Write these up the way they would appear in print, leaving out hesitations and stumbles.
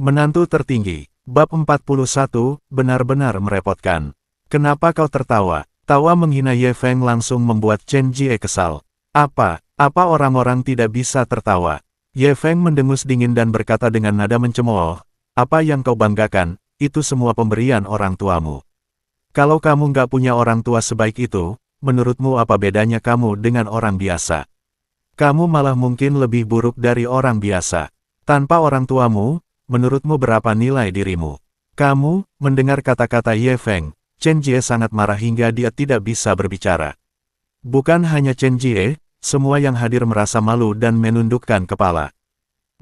Menantu tertinggi. Bab 41, benar-benar merepotkan. Kenapa kau tertawa? Tawa menghina Ye Feng langsung membuat Chen Jie kesal. Apa orang-orang tidak bisa tertawa? Ye Feng mendengus dingin dan berkata dengan nada mencemooh, apa yang kau banggakan, itu semua pemberian orang tuamu. Kalau kamu nggak punya orang tua sebaik itu, menurutmu apa bedanya kamu dengan orang biasa? Kamu malah mungkin lebih buruk dari orang biasa. Tanpa orang tuamu, menurutmu berapa nilai dirimu? Kamu, mendengar kata-kata Ye Feng, Chen Jie sangat marah hingga dia tidak bisa berbicara. Bukan hanya Chen Jie, semua yang hadir merasa malu dan menundukkan kepala.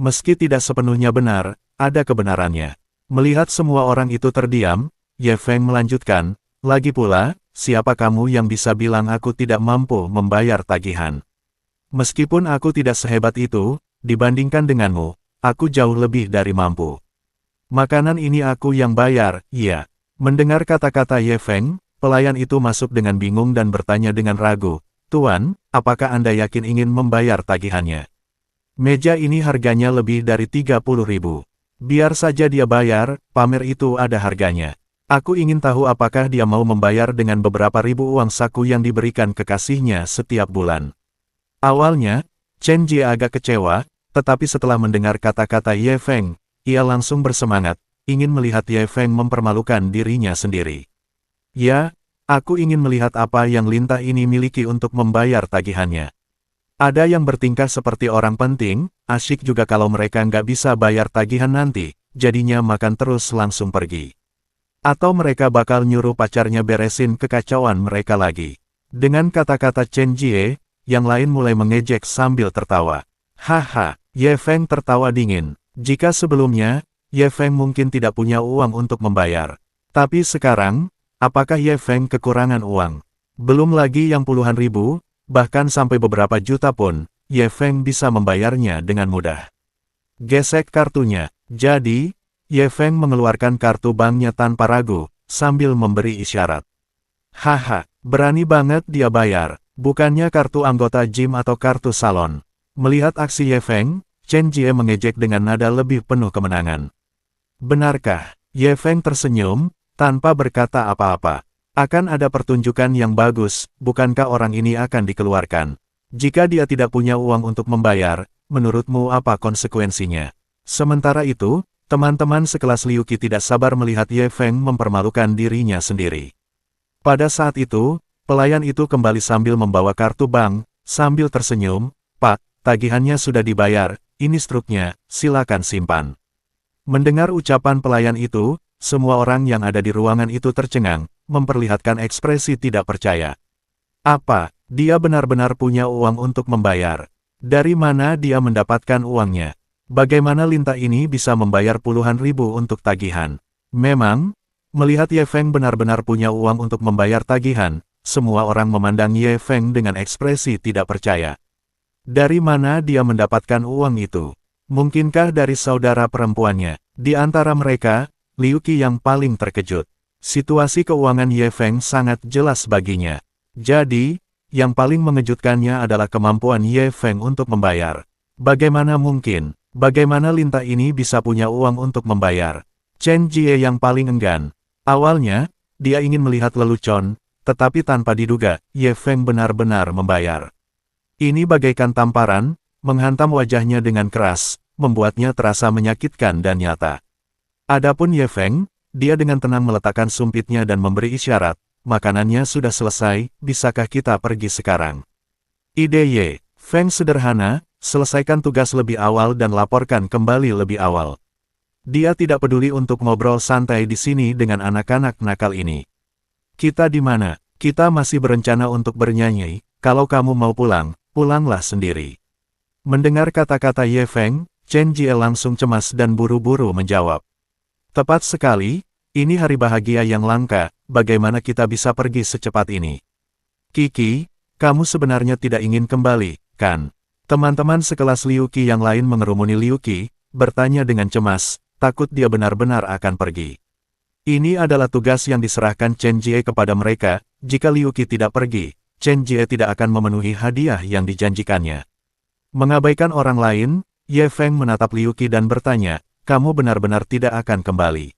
Meski tidak sepenuhnya benar, ada kebenarannya. Melihat semua orang itu terdiam, Ye Feng melanjutkan, lagi pula, siapa kamu yang bisa bilang aku tidak mampu membayar tagihan? Meskipun aku tidak sehebat itu, dibandingkan denganmu, aku jauh lebih dari mampu. Makanan ini aku yang bayar, iya. Mendengar kata-kata Ye Feng, pelayan itu masuk dengan bingung dan bertanya dengan ragu, Tuan, apakah Anda yakin ingin membayar tagihannya? Meja ini harganya lebih dari 30.000. Biar saja dia bayar, pamer itu ada harganya. Aku ingin tahu apakah dia mau membayar dengan beberapa ribu uang saku yang diberikan kekasihnya setiap bulan. Awalnya, Chen Jie agak kecewa, tetapi setelah mendengar kata-kata Ye Feng, ia langsung bersemangat, ingin melihat Ye Feng mempermalukan dirinya sendiri. Ya, aku ingin melihat apa yang lintah ini miliki untuk membayar tagihannya. Ada yang bertingkah seperti orang penting, asyik juga kalau mereka nggak bisa bayar tagihan nanti, jadinya makan terus langsung pergi. Atau mereka bakal nyuruh pacarnya beresin kekacauan mereka lagi. Dengan kata-kata Chen Jie, yang lain mulai mengejek sambil tertawa. Haha, Ye Feng tertawa dingin. Jika sebelumnya, Ye Feng mungkin tidak punya uang untuk membayar. Tapi sekarang, apakah Ye Feng kekurangan uang? Belum lagi yang puluhan ribu, bahkan sampai beberapa juta pun, Ye Feng bisa membayarnya dengan mudah. Gesek kartunya. Jadi, Ye Feng mengeluarkan kartu banknya tanpa ragu, sambil memberi isyarat. Haha, berani banget dia bayar, bukannya kartu anggota gym atau kartu salon. Melihat aksi Ye Feng, Chen Jie mengejek dengan nada lebih penuh kemenangan. Benarkah? Ye Feng tersenyum, tanpa berkata apa-apa. Akan ada pertunjukan yang bagus, bukankah orang ini akan dikeluarkan? Jika dia tidak punya uang untuk membayar, menurutmu apa konsekuensinya? Sementara itu, teman-teman sekelas Liu Qi tidak sabar melihat Ye Feng mempermalukan dirinya sendiri. Pada saat itu, pelayan itu kembali sambil membawa kartu bank, sambil tersenyum, Pak, tagihannya sudah dibayar, ini struknya, silakan simpan. Mendengar ucapan pelayan itu, semua orang yang ada di ruangan itu tercengang, memperlihatkan ekspresi tidak percaya. Apa, dia benar-benar punya uang untuk membayar? Dari mana dia mendapatkan uangnya? Bagaimana lintah ini bisa membayar puluhan ribu untuk tagihan? Memang, melihat Ye Feng benar-benar punya uang untuk membayar tagihan, semua orang memandang Ye Feng dengan ekspresi tidak percaya. Dari mana dia mendapatkan uang itu? Mungkinkah dari saudara perempuannya? Di antara mereka, Liu Qi yang paling terkejut. Situasi keuangan Ye Feng sangat jelas baginya. Jadi, yang paling mengejutkannya adalah kemampuan Ye Feng untuk membayar. Bagaimana mungkin? Bagaimana lintah ini bisa punya uang untuk membayar? Chen Jie yang paling enggan. Awalnya, dia ingin melihat lelucon, tetapi tanpa diduga, Ye Feng benar-benar membayar. Ini bagaikan tamparan, menghantam wajahnya dengan keras, membuatnya terasa menyakitkan dan nyata. Adapun Ye Feng, dia dengan tenang meletakkan sumpitnya dan memberi isyarat, makanannya sudah selesai, bisakah kita pergi sekarang? Ide Ye Feng sederhana, selesaikan tugas lebih awal dan laporkan kembali lebih awal. Dia tidak peduli untuk ngobrol santai di sini dengan anak-anak nakal ini. Kita di mana? Kita masih berencana untuk bernyanyi, kalau kamu mau pulang, pulanglah sendiri. Mendengar kata-kata Ye Feng, Chen Jie langsung cemas dan buru-buru menjawab. Tepat sekali, ini hari bahagia yang langka, bagaimana kita bisa pergi secepat ini? Kiki, kamu sebenarnya tidak ingin kembali, kan? Teman-teman sekelas Liu Qi yang lain mengerumuni Liu Qi, bertanya dengan cemas, takut dia benar-benar akan pergi. Ini adalah tugas yang diserahkan Chen Jie kepada mereka, jika Liu Qi tidak pergi, Chen Jie tidak akan memenuhi hadiah yang dijanjikannya. Mengabaikan orang lain, Ye Feng menatap Liu Qi dan bertanya, kamu benar-benar tidak akan kembali.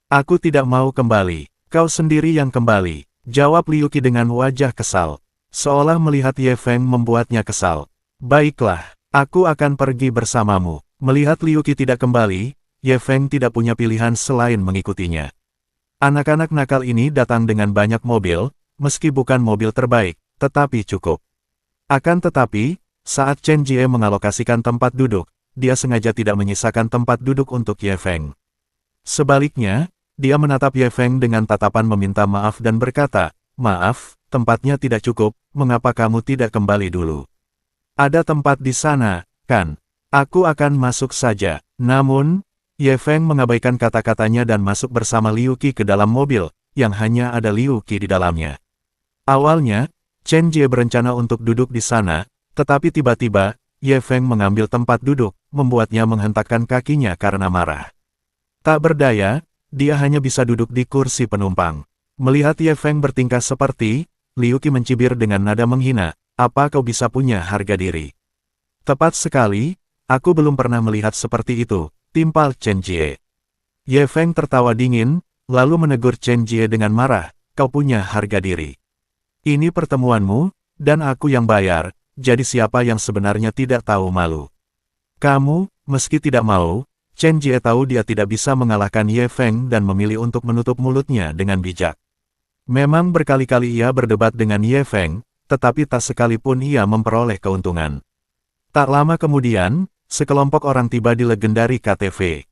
Aku tidak mau kembali, kau sendiri yang kembali, jawab Liu Qi dengan wajah kesal. Seolah melihat Ye Feng membuatnya kesal. Baiklah, aku akan pergi bersamamu. Melihat Liu Qi tidak kembali, Ye Feng tidak punya pilihan selain mengikutinya. Anak-anak nakal ini datang dengan banyak mobil, meski bukan mobil terbaik, tetapi cukup. Akan tetapi, saat Chen Jie mengalokasikan tempat duduk, dia sengaja tidak menyisakan tempat duduk untuk Ye Feng. Sebaliknya, dia menatap Ye Feng dengan tatapan meminta maaf dan berkata, "Maaf, tempatnya tidak cukup, mengapa kamu tidak kembali dulu? Ada tempat di sana, kan? Aku akan masuk saja." Namun, Ye Feng mengabaikan kata-katanya dan masuk bersama Liu Qi ke dalam mobil, yang hanya ada Liu Qi di dalamnya. Awalnya, Chen Jie berencana untuk duduk di sana, tetapi tiba-tiba, Ye Feng mengambil tempat duduk, membuatnya menghentakkan kakinya karena marah. Tak berdaya, dia hanya bisa duduk di kursi penumpang. Melihat Ye Feng bertingkah seperti, Liu Qi mencibir dengan nada menghina, "Apa kau bisa punya harga diri?" "Tepat sekali, aku belum pernah melihat seperti itu," timpal Chen Jie. Ye Feng tertawa dingin, lalu menegur Chen Jie dengan marah, "Kau punya harga diri. Ini pertemuanmu, dan aku yang bayar, jadi siapa yang sebenarnya tidak tahu malu?" Kamu, meski tidak mau, Chen Jie tahu dia tidak bisa mengalahkan Ye Feng dan memilih untuk menutup mulutnya dengan bijak. Memang berkali-kali ia berdebat dengan Ye Feng, tetapi tak sekalipun ia memperoleh keuntungan. Tak lama kemudian, sekelompok orang tiba di legendari KTV.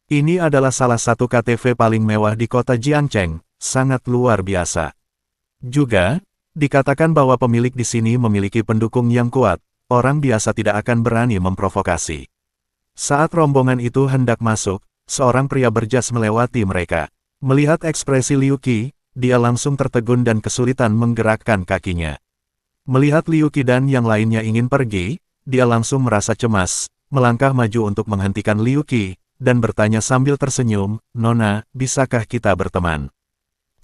Ini adalah salah satu KTV paling mewah di kota Jiangcheng, sangat luar biasa. Juga, dikatakan bahwa pemilik di sini memiliki pendukung yang kuat, orang biasa tidak akan berani memprovokasi. Saat rombongan itu hendak masuk, seorang pria berjas melewati mereka. Melihat ekspresi Liu Qi, dia langsung tertegun dan kesulitan menggerakkan kakinya. Melihat Liu Qi dan yang lainnya ingin pergi, dia langsung merasa cemas, melangkah maju untuk menghentikan Liu Qi, dan bertanya sambil tersenyum, "Nona, bisakah kita berteman?"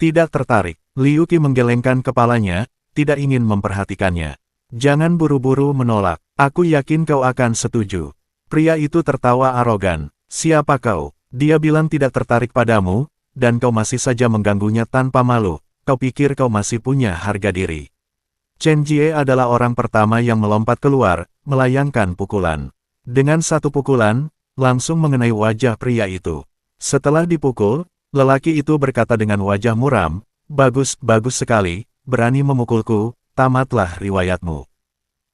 Tidak tertarik, Liu Qi menggelengkan kepalanya, tidak ingin memperhatikannya. "Jangan buru-buru menolak, aku yakin kau akan setuju." Pria itu tertawa arogan. "Siapa kau?" Dia bilang tidak tertarik padamu, dan kau masih saja mengganggunya tanpa malu. Kau pikir kau masih punya harga diri. Chen Jie adalah orang pertama yang melompat keluar, melayangkan pukulan. Dengan satu pukulan, langsung mengenai wajah pria itu. Setelah dipukul, lelaki itu berkata dengan wajah muram, "Bagus, bagus sekali, berani memukulku, tamatlah riwayatmu."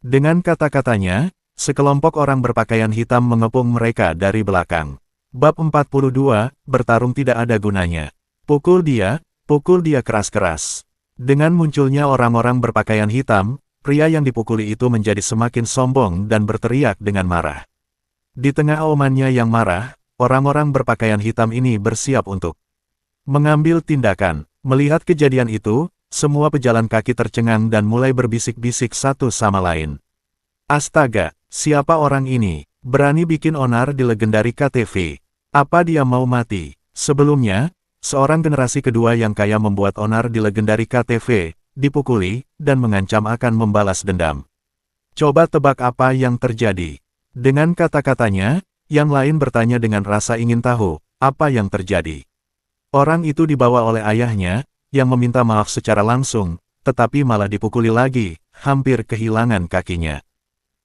Dengan kata-katanya, sekelompok orang berpakaian hitam mengepung mereka dari belakang. Bab 42, bertarung tidak ada gunanya. Pukul dia keras-keras. Dengan munculnya orang-orang berpakaian hitam, pria yang dipukuli itu menjadi semakin sombong dan berteriak dengan marah. Di tengah omongannya yang marah, orang-orang berpakaian hitam ini bersiap untuk mengambil tindakan. Melihat kejadian itu, semua pejalan kaki tercengang dan mulai berbisik-bisik satu sama lain. "Astaga, siapa orang ini? Berani bikin onar di legendari KTV. Apa dia mau mati?" Sebelumnya, seorang generasi kedua yang kaya membuat onar di legendari KTV, dipukuli, dan mengancam akan membalas dendam. "Coba tebak apa yang terjadi?" Dengan kata-katanya, yang lain bertanya dengan rasa ingin tahu, apa yang terjadi. Orang itu dibawa oleh ayahnya, yang meminta maaf secara langsung, tetapi malah dipukuli lagi, hampir kehilangan kakinya.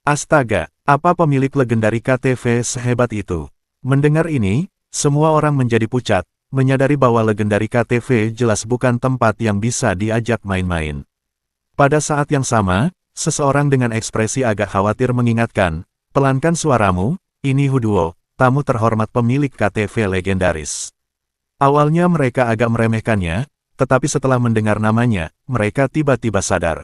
Astaga, apa pemilik legendari KTV sehebat itu? Mendengar ini, semua orang menjadi pucat, menyadari bahwa legendari KTV jelas bukan tempat yang bisa diajak main-main. Pada saat yang sama, seseorang dengan ekspresi agak khawatir mengingatkan, "Pelankan suaramu, ini Huduo, tamu terhormat pemilik KTV legendaris." Awalnya mereka agak meremehkannya, tetapi setelah mendengar namanya, mereka tiba-tiba sadar.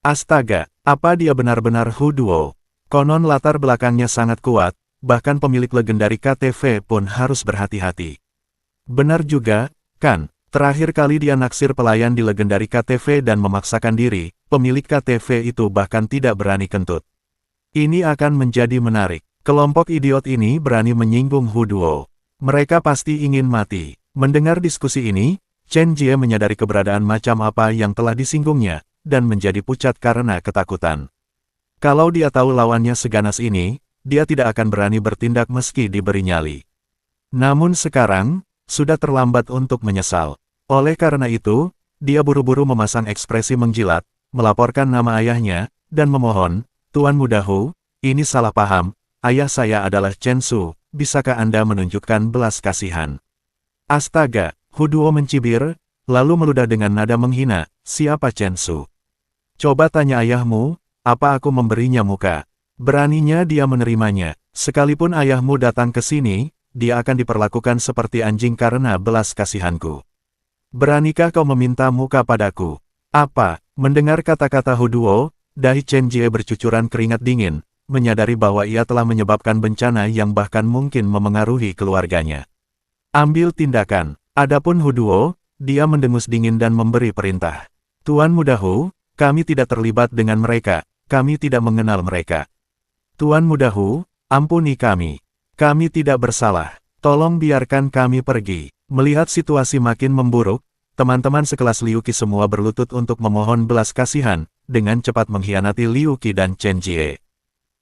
Astaga, apa dia benar-benar Huduo? Konon latar belakangnya sangat kuat, bahkan pemilik legendari KTV pun harus berhati-hati. Benar juga, kan? Terakhir kali dia naksir pelayan di legendari KTV dan memaksakan diri, pemilik KTV itu bahkan tidak berani kentut. Ini akan menjadi menarik. Kelompok idiot ini berani menyinggung Huduo. Mereka pasti ingin mati. Mendengar diskusi ini, Chen Jie menyadari keberadaan macam apa yang telah disinggungnya, dan menjadi pucat karena ketakutan. Kalau dia tahu lawannya seganas ini, dia tidak akan berani bertindak meski diberi nyali. Namun sekarang, sudah terlambat untuk menyesal. Oleh karena itu, dia buru-buru memasang ekspresi menjilat, melaporkan nama ayahnya, dan memohon, Tuan Muda Hu, ini salah paham, ayah saya adalah Chen Su, bisakah Anda menunjukkan belas kasihan? Astaga, Hu Duo mencibir, lalu meludah dengan nada menghina, siapa Chen Su? Coba tanya ayahmu, apa aku memberinya muka? Beraninya dia menerimanya, sekalipun ayahmu datang ke sini, dia akan diperlakukan seperti anjing karena belas kasihanku. Beranikah kau meminta muka padaku? Apa? Mendengar kata-kata Hu Duo, dahi Chen Jie bercucuran keringat dingin, menyadari bahwa ia telah menyebabkan bencana yang bahkan mungkin memengaruhi keluarganya. Ambil tindakan. Adapun Hu Duo, dia mendengus dingin dan memberi perintah. Tuan Muda Hu, kami tidak terlibat dengan mereka, kami tidak mengenal mereka. Tuan Muda Hu, ampuni kami. Kami tidak bersalah. Tolong biarkan kami pergi. Melihat situasi makin memburuk, teman-teman sekelas Liu Qi semua berlutut untuk memohon belas kasihan, dengan cepat mengkhianati Liu Qi dan Chen Jie.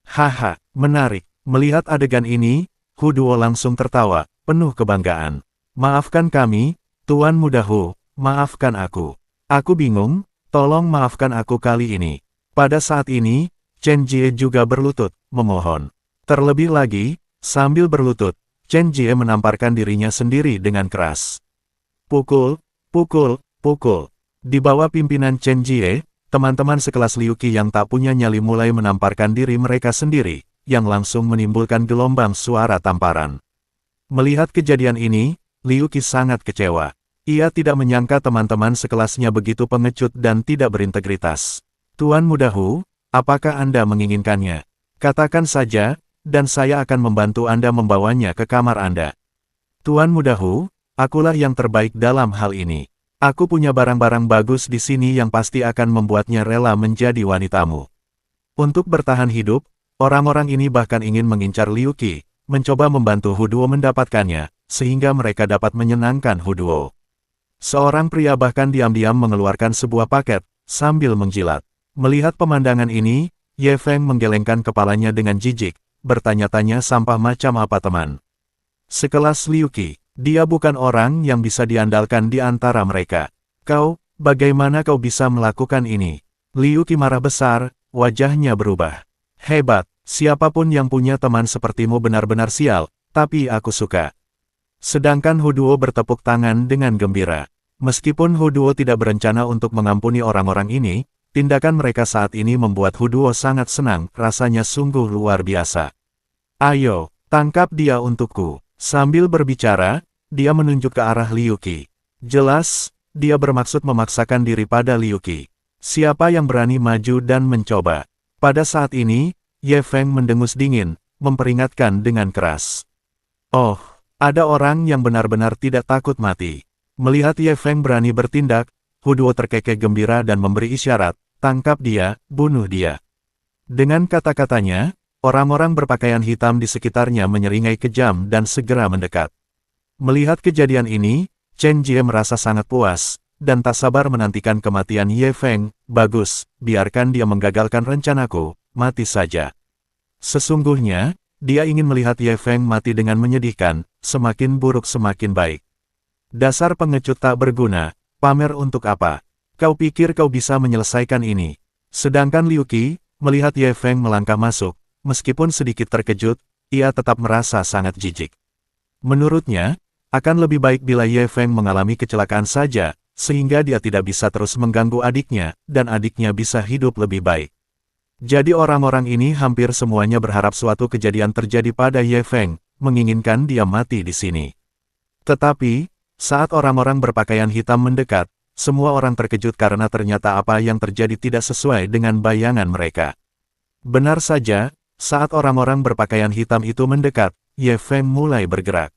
Haha, menarik. Melihat adegan ini, Hu Duo langsung tertawa, penuh kebanggaan. Maafkan kami, Tuan Muda Hu, maafkan aku. Aku bingung, tolong maafkan aku kali ini. Pada saat ini, Chen Jie juga berlutut, memohon. Terlebih lagi, sambil berlutut, Chen Jie menamparkan dirinya sendiri dengan keras. Pukul, pukul, pukul. Di bawah pimpinan Chen Jie, teman-teman sekelas Liu Qi yang tak punya nyali mulai menamparkan diri mereka sendiri, yang langsung menimbulkan gelombang suara tamparan. Melihat kejadian ini, Liu Qi sangat kecewa. Ia tidak menyangka teman-teman sekelasnya begitu pengecut dan tidak berintegritas. Tuan Muda Hu, apakah Anda menginginkannya? Katakan saja, dan saya akan membantu Anda membawanya ke kamar Anda. Tuan Muda Hu, akulah yang terbaik dalam hal ini. Aku punya barang-barang bagus di sini yang pasti akan membuatnya rela menjadi wanitamu. Untuk bertahan hidup, orang-orang ini bahkan ingin mengincar Liu Qi, mencoba membantu Hu Duo mendapatkannya, sehingga mereka dapat menyenangkan Hu Duo. Seorang pria bahkan diam-diam mengeluarkan sebuah paket, sambil menjilat. Melihat pemandangan ini, Ye Feng menggelengkan kepalanya dengan jijik, bertanya-tanya sampah macam apa teman. Sekelas Liu Qi, dia bukan orang yang bisa diandalkan di antara mereka. Kau, bagaimana kau bisa melakukan ini? Liu Qi marah besar, wajahnya berubah. Hebat, siapapun yang punya teman sepertimu benar-benar sial, tapi aku suka. Sedangkan Hu Duo bertepuk tangan dengan gembira. Meskipun Hu Duo tidak berencana untuk mengampuni orang-orang ini, tindakan mereka saat ini membuat Hu Duo sangat senang, rasanya sungguh luar biasa. Ayo, tangkap dia untukku. Sambil berbicara, dia menunjuk ke arah Liu Qi. Jelas, dia bermaksud memaksakan diri pada Liu Qi. Siapa yang berani maju dan mencoba? Pada saat ini, Ye Feng mendengus dingin, memperingatkan dengan keras. Oh, ada orang yang benar-benar tidak takut mati. Melihat Ye Feng berani bertindak, Hu Duo terkekeh gembira dan memberi isyarat, tangkap dia, bunuh dia. Dengan kata-katanya, orang-orang berpakaian hitam di sekitarnya menyeringai kejam dan segera mendekat. Melihat kejadian ini, Chen Jie merasa sangat puas, dan tak sabar menantikan kematian Ye Feng. Bagus, biarkan dia menggagalkan rencanaku, mati saja. Sesungguhnya, dia ingin melihat Ye Feng mati dengan menyedihkan, semakin buruk semakin baik. Dasar pengecut tak berguna, pamer untuk apa? Kau pikir kau bisa menyelesaikan ini? Sedangkan Liu Qi, melihat Ye Feng melangkah masuk, meskipun sedikit terkejut, ia tetap merasa sangat jijik. Menurutnya, akan lebih baik bila Ye Feng mengalami kecelakaan saja, sehingga dia tidak bisa terus mengganggu adiknya, dan adiknya bisa hidup lebih baik. Jadi orang-orang ini hampir semuanya berharap suatu kejadian terjadi pada Ye Feng, menginginkan dia mati di sini. Tetapi, saat orang-orang berpakaian hitam mendekat, semua orang terkejut karena ternyata apa yang terjadi tidak sesuai dengan bayangan mereka. Benar saja, saat orang-orang berpakaian hitam itu mendekat, Ye Feng mulai bergerak.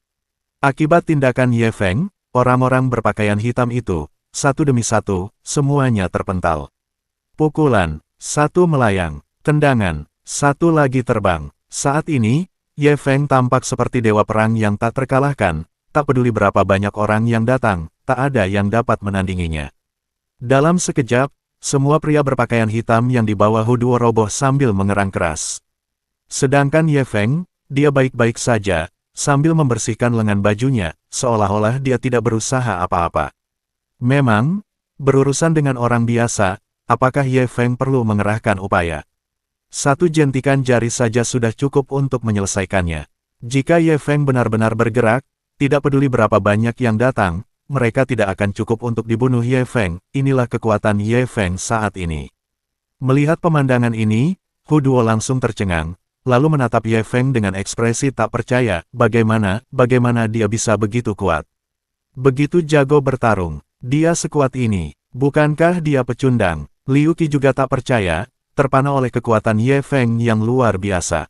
Akibat tindakan Ye Feng, orang-orang berpakaian hitam itu, satu demi satu, semuanya terpental. Pukulan, satu melayang, tendangan, satu lagi terbang. Saat ini, Ye Feng tampak seperti dewa perang yang tak terkalahkan. Tak peduli berapa banyak orang yang datang, tak ada yang dapat menandinginya. Dalam sekejap, semua pria berpakaian hitam yang dibawa Hu Duo roboh sambil mengerang keras. Sedangkan Ye Feng, dia baik-baik saja, sambil membersihkan lengan bajunya, seolah-olah dia tidak berusaha apa-apa. Memang, berurusan dengan orang biasa, apakah Ye Feng perlu mengerahkan upaya? Satu jentikan jari saja sudah cukup untuk menyelesaikannya. Jika Ye Feng benar-benar bergerak, tidak peduli berapa banyak yang datang, mereka tidak akan cukup untuk dibunuh Ye Feng. Inilah kekuatan Ye Feng saat ini. Melihat pemandangan ini, Hu Duo langsung tercengang, lalu menatap Ye Feng dengan ekspresi tak percaya, bagaimana dia bisa begitu kuat. Begitu jago bertarung, dia sekuat ini, bukankah dia pecundang? Liu Qi juga tak percaya, terpana oleh kekuatan Ye Feng yang luar biasa.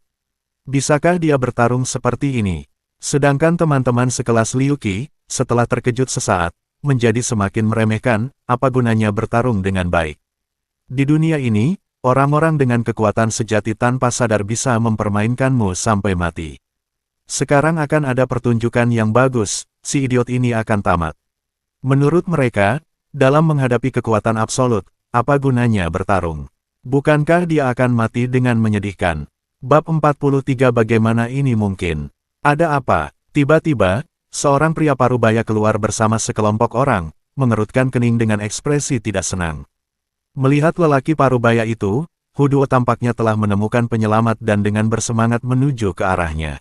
Bisakah dia bertarung seperti ini? Sedangkan teman-teman sekelas Liu Qi, setelah terkejut sesaat, menjadi semakin meremehkan, apa gunanya bertarung dengan baik. Di dunia ini, orang-orang dengan kekuatan sejati tanpa sadar bisa mempermainkanmu sampai mati. Sekarang akan ada pertunjukan yang bagus, si idiot ini akan tamat. Menurut mereka, dalam menghadapi kekuatan absolut, apa gunanya bertarung? Bukankah dia akan mati dengan menyedihkan? Bab 43 bagaimana ini mungkin? Ada apa? Tiba-tiba, seorang pria parubaya keluar bersama sekelompok orang, mengerutkan kening dengan ekspresi tidak senang. Melihat lelaki parubaya itu, Hu Duo tampaknya telah menemukan penyelamat dan dengan bersemangat menuju ke arahnya.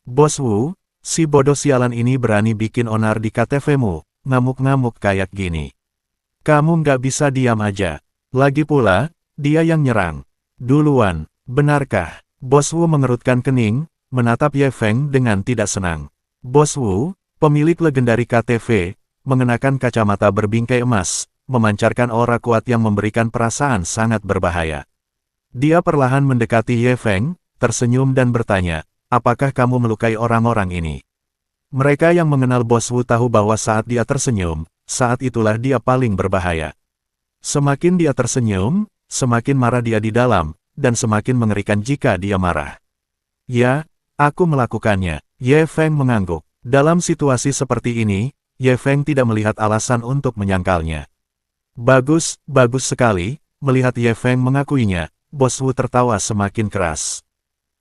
Bos Wu, si bodoh sialan ini berani bikin onar di KTV-mu, ngamuk-ngamuk kayak gini. Kamu nggak bisa diam aja. Lagi pula, dia yang nyerang. Duluan, benarkah? Bos Wu mengerutkan kening, menatap Ye Feng dengan tidak senang. Bos Wu, pemilik legendari KTV, mengenakan kacamata berbingkai emas, memancarkan aura kuat yang memberikan perasaan sangat berbahaya. Dia perlahan mendekati Ye Feng, tersenyum dan bertanya, apakah kamu melukai orang-orang ini? Mereka yang mengenal Bos Wu tahu bahwa saat dia tersenyum, saat itulah dia paling berbahaya. Semakin dia tersenyum, semakin marah dia di dalam, dan semakin mengerikan jika dia marah. Ya, aku melakukannya. Ye Feng mengangguk. Dalam situasi seperti ini, Ye Feng tidak melihat alasan untuk menyangkalnya. Bagus sekali, melihat Ye Feng mengakuinya, Bos Wu tertawa semakin keras.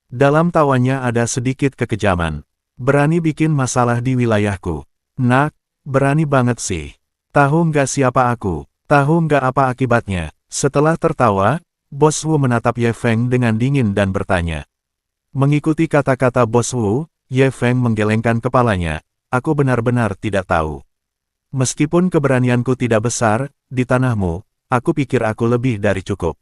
Dalam tawanya ada sedikit kekejaman. Berani bikin masalah di wilayahku. Nak, berani banget sih. Tahu nggak siapa aku? Tahu nggak apa akibatnya? Setelah tertawa, Bos Wu menatap Ye Feng dengan dingin dan bertanya. Mengikuti kata-kata Bos Wu, Ye Feng menggelengkan kepalanya, aku benar-benar tidak tahu. Meskipun keberanianku tidak besar, di tanahmu, aku pikir aku lebih dari cukup.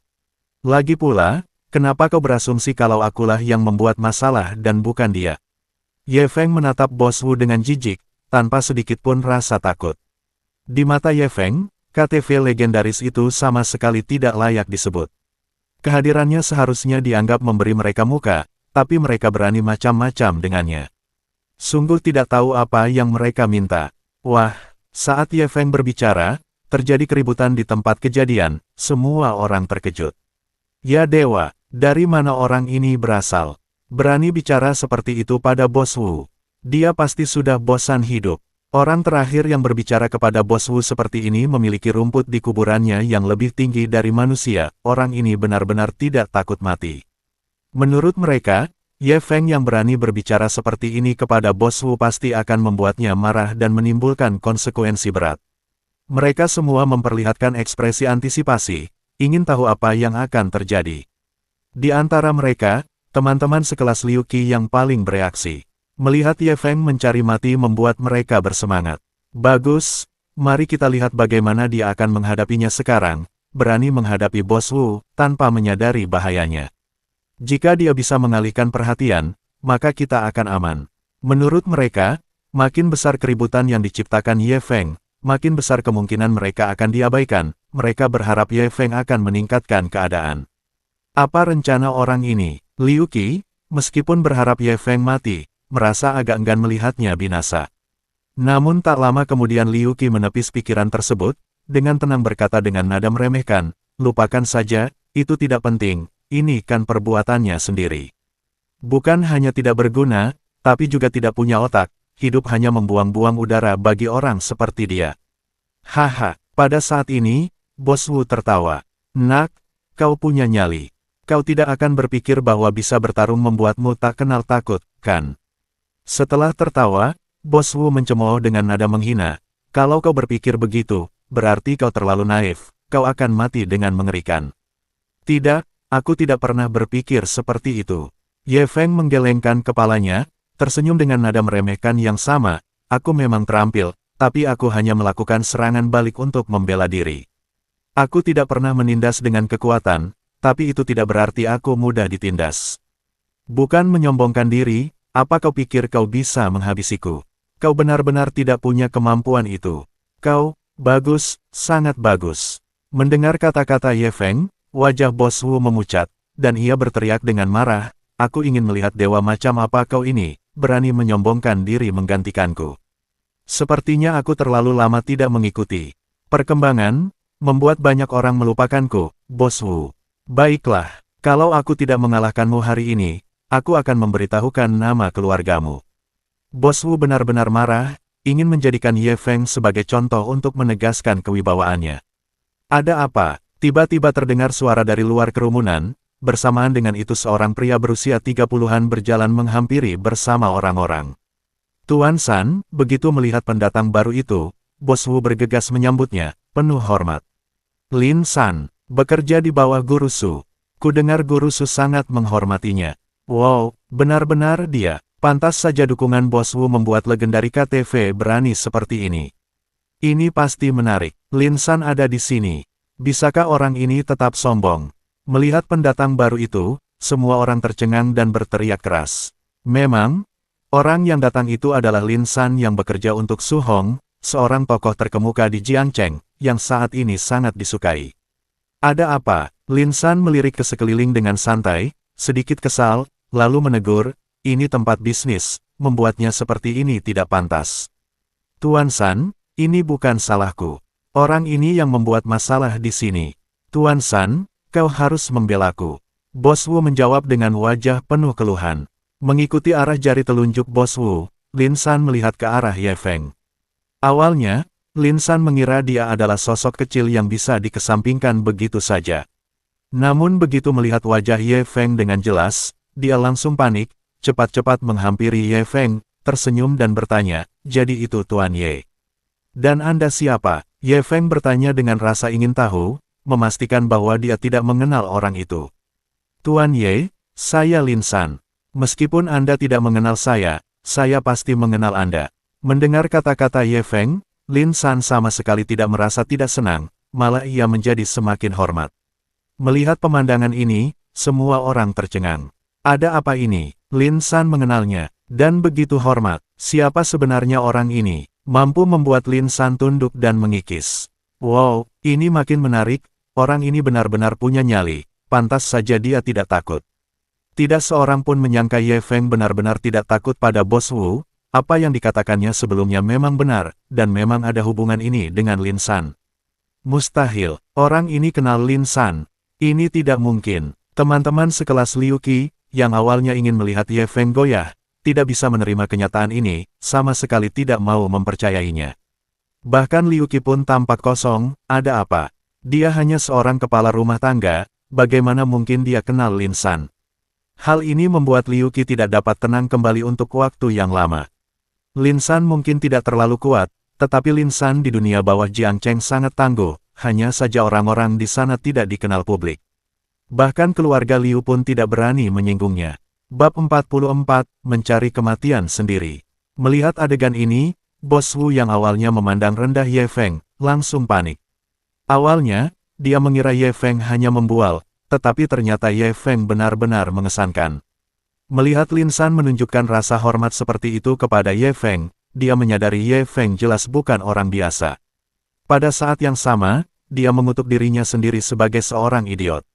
Lagi pula, kenapa kau berasumsi kalau akulah yang membuat masalah dan bukan dia? Ye Feng menatap Bos Wu dengan jijik, tanpa sedikit pun rasa takut. Di mata Ye Feng, KTV legendaris itu sama sekali tidak layak disebut. Kehadirannya seharusnya dianggap memberi mereka muka, tapi mereka berani macam-macam dengannya. Sungguh tidak tahu apa yang mereka minta. Wah! Saat Ye Feng berbicara, terjadi keributan di tempat kejadian, semua orang terkejut. Ya dewa, dari mana orang ini berasal? Berani bicara seperti itu pada Bos Wu. Dia pasti sudah bosan hidup. Orang terakhir yang berbicara kepada Bos Wu seperti ini memiliki rumput di kuburannya yang lebih tinggi dari manusia, orang ini benar-benar tidak takut mati. Menurut mereka, Ye Feng yang berani berbicara seperti ini kepada Bos Wu pasti akan membuatnya marah dan menimbulkan konsekuensi berat. Mereka semua memperlihatkan ekspresi antisipasi, ingin tahu apa yang akan terjadi. Di antara mereka, teman-teman sekelas Liu Qi yang paling bereaksi. Melihat Ye Feng mencari mati membuat mereka bersemangat. Bagus, mari kita lihat bagaimana dia akan menghadapinya sekarang, berani menghadapi Bos Wu, tanpa menyadari bahayanya. Jika dia bisa mengalihkan perhatian, maka kita akan aman. Menurut mereka, makin besar keributan yang diciptakan Ye Feng, makin besar kemungkinan mereka akan diabaikan. Mereka berharap Ye Feng akan meningkatkan keadaan. Apa rencana orang ini? Liu Qi, meskipun berharap Ye Feng mati, merasa agak enggan melihatnya binasa. Namun tak lama kemudian Liu Qi menepis pikiran tersebut, dengan tenang berkata dengan nada meremehkan, lupakan saja, itu tidak penting. Ini kan perbuatannya sendiri. Bukan hanya tidak berguna, tapi juga tidak punya otak, hidup hanya membuang-buang udara bagi orang seperti dia. Haha, pada saat ini, Bos Wu tertawa. Nak, kau punya nyali. Kau tidak akan berpikir bahwa bisa bertarung membuatmu tak kenal takut, kan? Setelah tertawa, Bos Wu mencemooh dengan nada menghina. Kalau kau berpikir begitu, berarti kau terlalu naif, kau akan mati dengan mengerikan. Tidak, aku tidak pernah berpikir seperti itu. Ye Feng menggelengkan kepalanya, tersenyum dengan nada meremehkan yang sama, aku memang terampil, tapi aku hanya melakukan serangan balik untuk membela diri. Aku tidak pernah menindas dengan kekuatan, tapi itu tidak berarti aku mudah ditindas. Bukan menyombongkan diri, apa kau pikir kau bisa menghabisiku? Kau benar-benar tidak punya kemampuan itu. Kau, bagus, sangat bagus. Mendengar kata-kata Ye Feng, wajah Bos Wu memucat, dan ia berteriak dengan marah, aku ingin melihat dewa macam apa kau ini, berani menyombongkan diri menggantikanku. Sepertinya aku terlalu lama tidak mengikuti perkembangan, membuat banyak orang melupakanku, Bos Wu. Baiklah, kalau aku tidak mengalahkanmu hari ini, aku akan memberitahukan nama keluargamu. Bos Wu benar-benar marah, ingin menjadikan Ye Feng sebagai contoh untuk menegaskan kewibawaannya. Ada apa? Tiba-tiba terdengar suara dari luar kerumunan, bersamaan dengan itu seorang pria berusia 30-an berjalan menghampiri bersama orang-orang. Tuan San, begitu melihat pendatang baru itu, Bos Wu bergegas menyambutnya, penuh hormat. Lin San, bekerja di bawah Guru Su. Kudengar Guru Su sangat menghormatinya. Wow, benar-benar dia. Pantas saja dukungan Bos Wu membuat legendari KTV berani seperti ini. Ini pasti menarik. Lin San ada di sini. Bisakah orang ini tetap sombong? Melihat pendatang baru itu, semua orang tercengang dan berteriak keras. Memang, orang yang datang itu adalah Lin San yang bekerja untuk Su Hong, seorang tokoh terkemuka di Jiangcheng, yang saat ini sangat disukai. Ada apa? Lin San melirik ke sekeliling dengan santai, sedikit kesal, lalu menegur, ini tempat bisnis, membuatnya seperti ini tidak pantas. Tuan San, ini bukan salahku. Orang ini yang membuat masalah di sini. Tuan San, kau harus membelaku. Bos Wu menjawab dengan wajah penuh keluhan. Mengikuti arah jari telunjuk Bos Wu, Lin San melihat ke arah Ye Feng. Awalnya, Lin San mengira dia adalah sosok kecil yang bisa dikesampingkan begitu saja. Namun begitu melihat wajah Ye Feng dengan jelas, dia langsung panik, cepat-cepat menghampiri Ye Feng, tersenyum dan bertanya, jadi itu Tuan Ye. Dan Anda siapa? Ye Feng bertanya dengan rasa ingin tahu, memastikan bahwa dia tidak mengenal orang itu. Tuan Ye, saya Lin San. Meskipun Anda tidak mengenal saya pasti mengenal Anda. Mendengar kata-kata Ye Feng, Lin San sama sekali tidak merasa tidak senang, malah ia menjadi semakin hormat. Melihat pemandangan ini, semua orang tercengang. Ada apa ini? Lin San mengenalnya, dan begitu hormat. Siapa sebenarnya orang ini? Mampu membuat Lin San tunduk dan mengikis. Wow, ini makin menarik, orang ini benar-benar punya nyali, pantas saja dia tidak takut. Tidak seorang pun menyangka Ye Feng benar-benar tidak takut pada Bos Wu, apa yang dikatakannya sebelumnya memang benar, dan memang ada hubungan ini dengan Lin San. Mustahil, orang ini kenal Lin San. Ini tidak mungkin. Teman-teman sekelas Liu Qi, yang awalnya ingin melihat Ye Feng goyah, tidak bisa menerima kenyataan ini, sama sekali tidak mau mempercayainya. Bahkan Liu Qi pun tampak kosong, ada apa? Dia hanya seorang kepala rumah tangga, bagaimana mungkin dia kenal Lin San? Hal ini membuat Liu Qi tidak dapat tenang kembali untuk waktu yang lama. Lin San mungkin tidak terlalu kuat, tetapi Lin San di dunia bawah Jiangcheng sangat tangguh, hanya saja orang-orang di sana tidak dikenal publik. Bahkan keluarga Liu pun tidak berani menyinggungnya. Bab 44, Mencari Kematian Sendiri. Melihat adegan ini, Bos Wu yang awalnya memandang rendah Ye Feng, langsung panik. Awalnya, dia mengira Ye Feng hanya membual, tetapi ternyata Ye Feng benar-benar mengesankan. Melihat Lin San menunjukkan rasa hormat seperti itu kepada Ye Feng, dia menyadari Ye Feng jelas bukan orang biasa. Pada saat yang sama, dia mengutuk dirinya sendiri sebagai seorang idiot.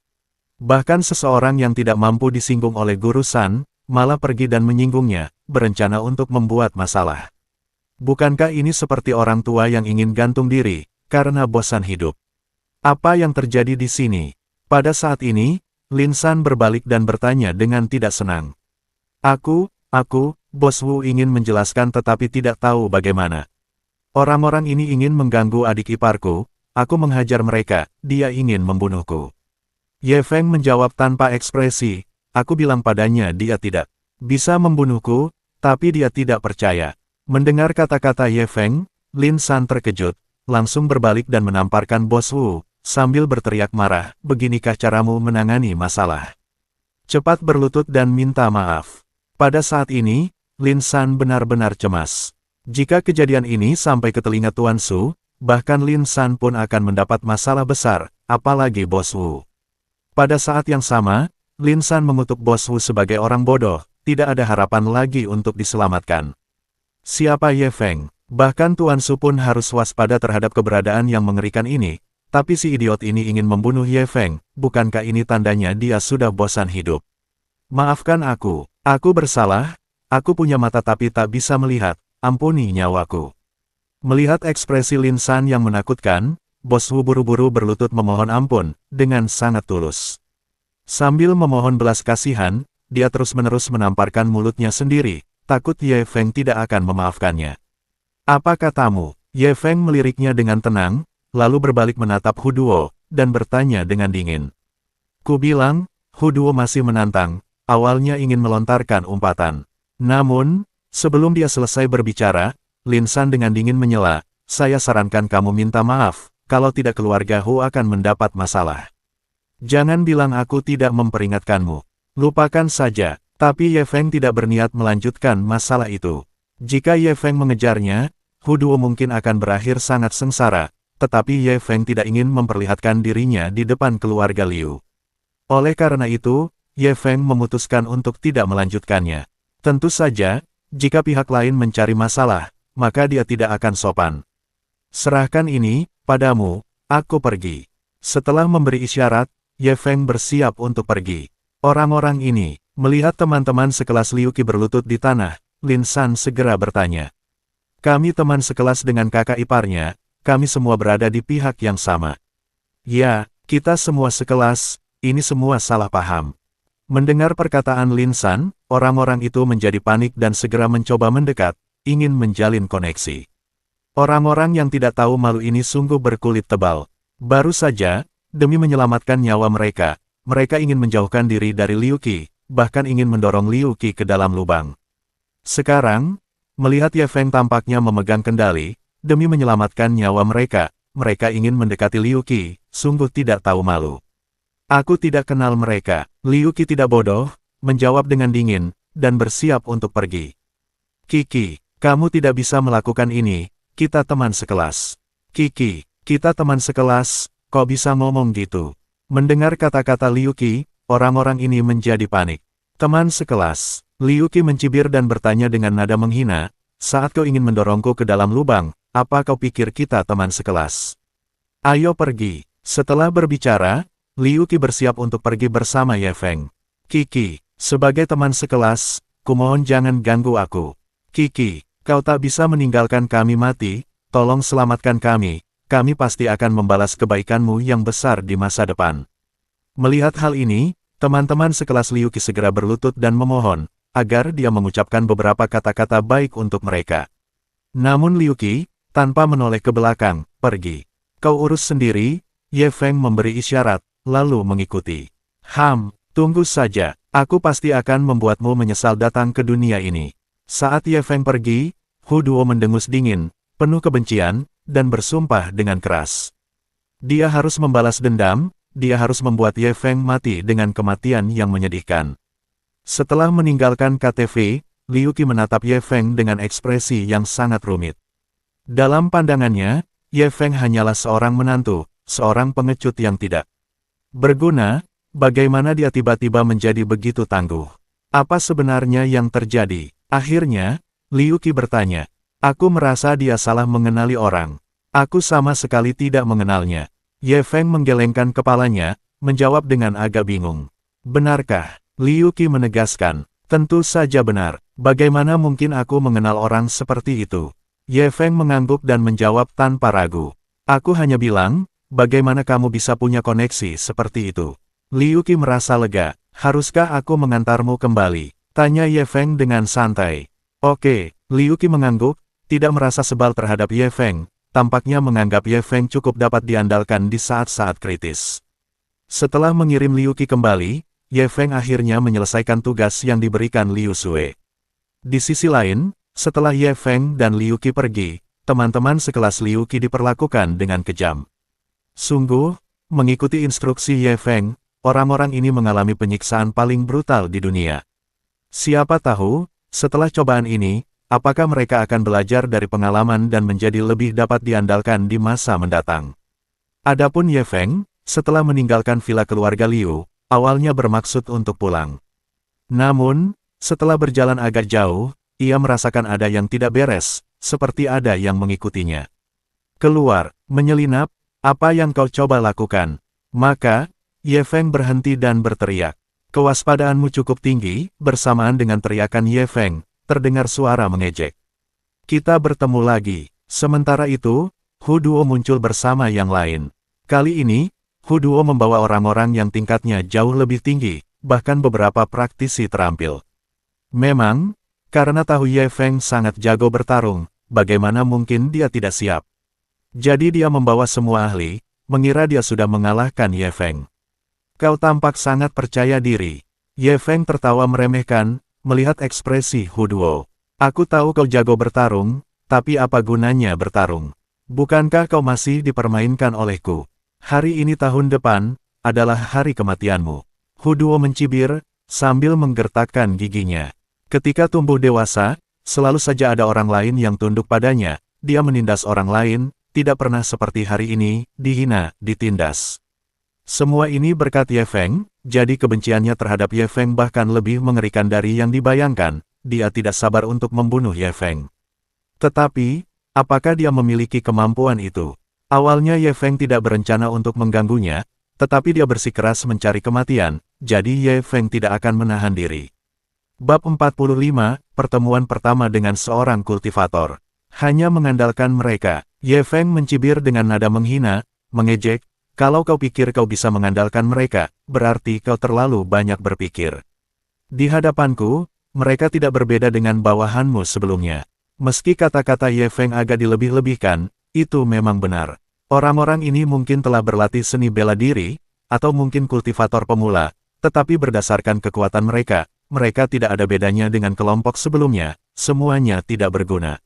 Bahkan seseorang yang tidak mampu disinggung oleh Guru San, malah pergi dan menyinggungnya, berencana untuk membuat masalah. Bukankah ini seperti orang tua yang ingin gantung diri, karena bosan hidup? Apa yang terjadi di sini? Pada saat ini, Lin San berbalik dan bertanya dengan tidak senang. Aku, Bos Wu ingin menjelaskan tetapi tidak tahu bagaimana. Orang-orang ini ingin mengganggu adik iparku, aku menghajar mereka, dia ingin membunuhku. Ye Feng menjawab tanpa ekspresi, aku bilang padanya dia tidak bisa membunuhku, Tapi dia tidak percaya. Mendengar kata-kata Ye Feng, Lin San terkejut, langsung berbalik dan menamparkan Bos Wu, sambil berteriak marah, "Beginikah caramu menangani masalah? Cepat berlutut dan minta maaf." Pada saat ini, Lin San benar-benar cemas. Jika kejadian ini sampai ke telinga Tuan Su, bahkan Lin San pun akan mendapat masalah besar, apalagi Bos Wu. Pada saat yang sama, Lin San mengutuk Bos Wu sebagai orang bodoh, tidak ada harapan lagi untuk diselamatkan. Siapa Ye Feng? Bahkan Tuan Su pun harus waspada terhadap keberadaan yang mengerikan ini, tapi si idiot ini ingin membunuh Ye Feng, bukankah ini tandanya dia sudah bosan hidup? Maafkan aku bersalah, aku punya mata tapi tak bisa melihat, ampuni nyawaku. Melihat ekspresi Lin San yang menakutkan, Bos Wu buru-buru berlutut memohon ampun, dengan sangat tulus. Sambil memohon belas kasihan, dia terus-menerus menamparkan mulutnya sendiri, takut Ye Feng tidak akan memaafkannya. "Apa katamu?" Ye Feng meliriknya dengan tenang, lalu berbalik menatap Hu Duo, dan bertanya dengan dingin. "Ku bilang," Hu Duo masih menantang, awalnya ingin melontarkan umpatan. Namun, sebelum dia selesai berbicara, Lin San dengan dingin menyela, "Saya sarankan kamu minta maaf, kalau tidak keluarga Hu akan mendapat masalah. Jangan bilang aku tidak memperingatkanmu. Lupakan saja." Tapi Ye Feng tidak berniat melanjutkan masalah itu. Jika Ye Feng mengejarnya, Hu Duo mungkin akan berakhir sangat sengsara, tetapi Ye Feng tidak ingin memperlihatkan dirinya di depan keluarga Liu. Oleh karena itu, Ye Feng memutuskan untuk tidak melanjutkannya. Tentu saja, jika pihak lain mencari masalah, maka dia tidak akan sopan. "Serahkan ini padamu, aku pergi." Setelah memberi isyarat, Ye Feng bersiap untuk pergi. Orang-orang ini, melihat teman-teman sekelas Liu Qi berlutut di tanah, Lin San segera bertanya. "Kami teman sekelas dengan kakak iparnya, kami semua berada di pihak yang sama." "Ya, kita semua sekelas, ini semua salah paham." Mendengar perkataan Lin San, orang-orang itu menjadi panik dan segera mencoba mendekat, ingin menjalin koneksi. Orang-orang yang tidak tahu malu ini sungguh berkulit tebal. Baru saja, demi menyelamatkan nyawa mereka, mereka ingin menjauhkan diri dari Liu Qi, bahkan ingin mendorong Liu Qi ke dalam lubang. Sekarang, melihat Ye Feng tampaknya memegang kendali, demi menyelamatkan nyawa mereka, mereka ingin mendekati Liu Qi, sungguh tidak tahu malu. "Aku tidak kenal mereka." Liu Qi tidak bodoh, menjawab dengan dingin, dan bersiap untuk pergi. "Qi, kamu tidak bisa melakukan ini, kita teman sekelas." "Qi, kita teman sekelas, kok bisa ngomong gitu?" Mendengar kata-kata Liu Qi, orang-orang ini menjadi panik. "Teman sekelas." Liu Qi mencibir dan bertanya dengan nada menghina, "Saat kau ingin mendorongku ke dalam lubang, apa kau pikir kita teman sekelas? Ayo pergi." Setelah berbicara, Liu Qi bersiap untuk pergi bersama Ye Feng. "Qi, sebagai teman sekelas, kumohon jangan ganggu aku. Qi, kau tak bisa meninggalkan kami mati, tolong selamatkan kami pasti akan membalas kebaikanmu yang besar di masa depan." Melihat hal ini, teman-teman sekelas Liu Qi segera berlutut dan memohon, agar dia mengucapkan beberapa kata-kata baik untuk mereka. Namun Liu Qi, tanpa menoleh ke belakang, pergi. "Kau urus sendiri." Ye Feng memberi isyarat, lalu mengikuti. Tunggu saja, aku pasti akan membuatmu menyesal datang ke dunia ini." Saat Ye Feng pergi, Hu Duo mendengus dingin, penuh kebencian, dan bersumpah dengan keras. Dia harus membalas dendam, dia harus membuat Ye Feng mati dengan kematian yang menyedihkan. Setelah meninggalkan KTV, Liu Qi menatap Ye Feng dengan ekspresi yang sangat rumit. Dalam pandangannya, Ye Feng hanyalah seorang menantu, seorang pengecut yang tidak berguna. Bagaimana dia tiba-tiba menjadi begitu tangguh? Apa sebenarnya yang terjadi? Akhirnya, Liu Qi bertanya. "Aku merasa dia salah mengenali orang. Aku sama sekali tidak mengenalnya." Ye Feng menggelengkan kepalanya, menjawab dengan agak bingung. "Benarkah?" Liu Qi menegaskan. "Tentu saja benar. Bagaimana mungkin aku mengenal orang seperti itu?" Ye Feng mengangguk dan menjawab tanpa ragu. "Aku hanya bilang, bagaimana kamu bisa punya koneksi seperti itu?" Liu Qi merasa lega. "Haruskah aku mengantarmu kembali?" tanya Ye Feng dengan santai. "Oke." Liu Qi mengangguk, tidak merasa sebal terhadap Ye Feng, tampaknya menganggap Ye Feng cukup dapat diandalkan di saat-saat kritis. Setelah mengirim Liu Qi kembali, Ye Feng akhirnya menyelesaikan tugas yang diberikan Liu Sui. Di sisi lain, setelah Ye Feng dan Liu Qi pergi, teman-teman sekelas Liu Qi diperlakukan dengan kejam. Sungguh, mengikuti instruksi Ye Feng, orang-orang ini mengalami penyiksaan paling brutal di dunia. Siapa tahu, setelah cobaan ini, apakah mereka akan belajar dari pengalaman dan menjadi lebih dapat diandalkan di masa mendatang. Adapun Ye Feng, setelah meninggalkan villa keluarga Liu, awalnya bermaksud untuk pulang. Namun, setelah berjalan agak jauh, ia merasakan ada yang tidak beres, seperti ada yang mengikutinya. Keluar, menyelinap, apa yang kau coba lakukan? Maka, Ye Feng berhenti dan berteriak. Kewaspadaanmu cukup tinggi, bersamaan dengan teriakan Ye Feng, terdengar suara mengejek. Kita bertemu lagi. Sementara itu, Hu Duo muncul bersama yang lain. Kali ini, Hu Duo membawa orang-orang yang tingkatnya jauh lebih tinggi, bahkan beberapa praktisi terampil. Memang, karena tahu Ye Feng sangat jago bertarung, bagaimana mungkin dia tidak siap. Jadi dia membawa semua ahli, mengira dia sudah mengalahkan Ye Feng. Kau tampak sangat percaya diri. Ye Feng tertawa meremehkan, melihat ekspresi Hu Duo. Aku tahu kau jago bertarung, tapi apa gunanya bertarung? Bukankah kau masih dipermainkan olehku? Hari ini tahun depan, adalah hari kematianmu. Hu Duo mencibir, sambil menggertakkan giginya. Ketika tumbuh dewasa, selalu saja ada orang lain yang tunduk padanya, dia menindas orang lain, tidak pernah seperti hari ini, dihina, ditindas. Semua ini berkat Ye Feng, jadi kebenciannya terhadap Ye Feng bahkan lebih mengerikan dari yang dibayangkan, dia tidak sabar untuk membunuh Ye Feng. Tetapi, apakah dia memiliki kemampuan itu? Awalnya Ye Feng tidak berencana untuk mengganggunya, tetapi dia bersikeras mencari kematian, jadi Ye Feng tidak akan menahan diri. Bab 45, Pertemuan pertama dengan seorang kultivator. Hanya mengandalkan mereka, Ye Feng mencibir dengan nada menghina, mengejek, kalau kau pikir kau bisa mengandalkan mereka, berarti kau terlalu banyak berpikir. Di hadapanku, mereka tidak berbeda dengan bawahanmu sebelumnya. Meski kata-kata Ye Feng agak dilebih-lebihkan, itu memang benar. Orang-orang ini mungkin telah berlatih seni bela diri, atau mungkin kultivator pemula, tetapi berdasarkan kekuatan mereka, mereka tidak ada bedanya dengan kelompok sebelumnya, semuanya tidak berguna.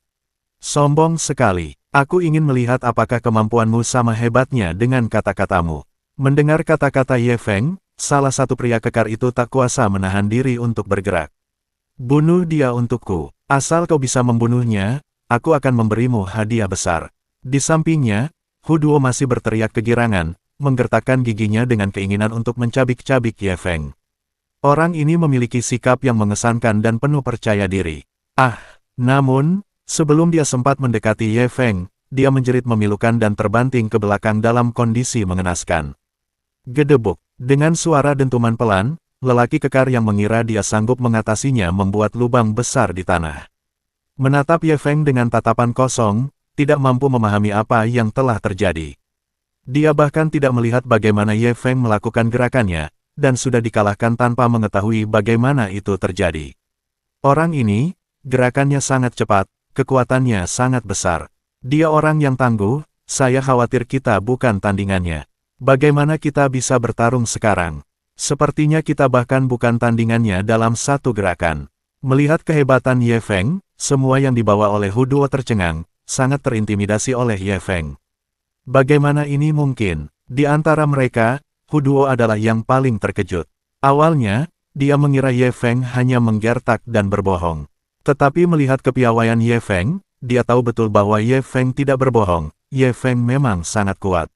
Sombong sekali, aku ingin melihat apakah kemampuanmu sama hebatnya dengan kata-katamu. Mendengar kata-kata Ye Feng, salah satu pria kekar itu tak kuasa menahan diri untuk bergerak. Bunuh dia untukku, asal kau bisa membunuhnya, aku akan memberimu hadiah besar. Di sampingnya, Hu Duo masih berteriak kegirangan, menggertakkan giginya dengan keinginan untuk mencabik-cabik Ye Feng. Orang ini memiliki sikap yang mengesankan dan penuh percaya diri. Namun, sebelum dia sempat mendekati Ye Feng, dia menjerit memilukan dan terbanting ke belakang dalam kondisi mengenaskan. Gedebuk, dengan suara dentuman pelan, lelaki kekar yang mengira dia sanggup mengatasinya membuat lubang besar di tanah. Menatap Ye Feng dengan tatapan kosong, tidak mampu memahami apa yang telah terjadi. Dia bahkan tidak melihat bagaimana Ye Feng melakukan gerakannya, dan sudah dikalahkan tanpa mengetahui bagaimana itu terjadi. Orang ini, gerakannya sangat cepat, kekuatannya sangat besar. Dia orang yang tangguh, saya khawatir kita bukan tandingannya. Bagaimana kita bisa bertarung sekarang? Sepertinya kita bahkan bukan tandingannya dalam satu gerakan. Melihat kehebatan Ye Feng, semua yang dibawa oleh Hu Duo tercengang, sangat terintimidasi oleh Ye Feng. Bagaimana ini mungkin? Di antara mereka, Hu Duo adalah yang paling terkejut. Awalnya, dia mengira Ye Feng hanya menggertak dan berbohong. Tetapi melihat kepiawaian Ye Feng, dia tahu betul bahwa Ye Feng tidak berbohong, Ye Feng memang sangat kuat.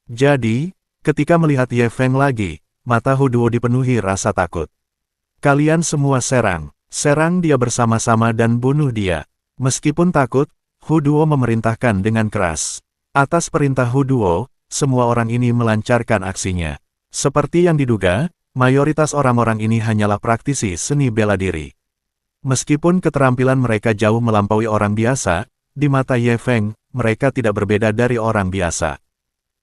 Jadi, ketika melihat Ye Feng lagi, mata Hu Duo dipenuhi rasa takut. Kalian semua serang dia bersama-sama dan bunuh dia. Meskipun takut, Hu Duo memerintahkan dengan keras. Atas perintah Hu Duo, semua orang ini melancarkan aksinya. Seperti yang diduga, mayoritas orang-orang ini hanyalah praktisi seni bela diri. Meskipun keterampilan mereka jauh melampaui orang biasa, di mata Ye Feng, mereka tidak berbeda dari orang biasa.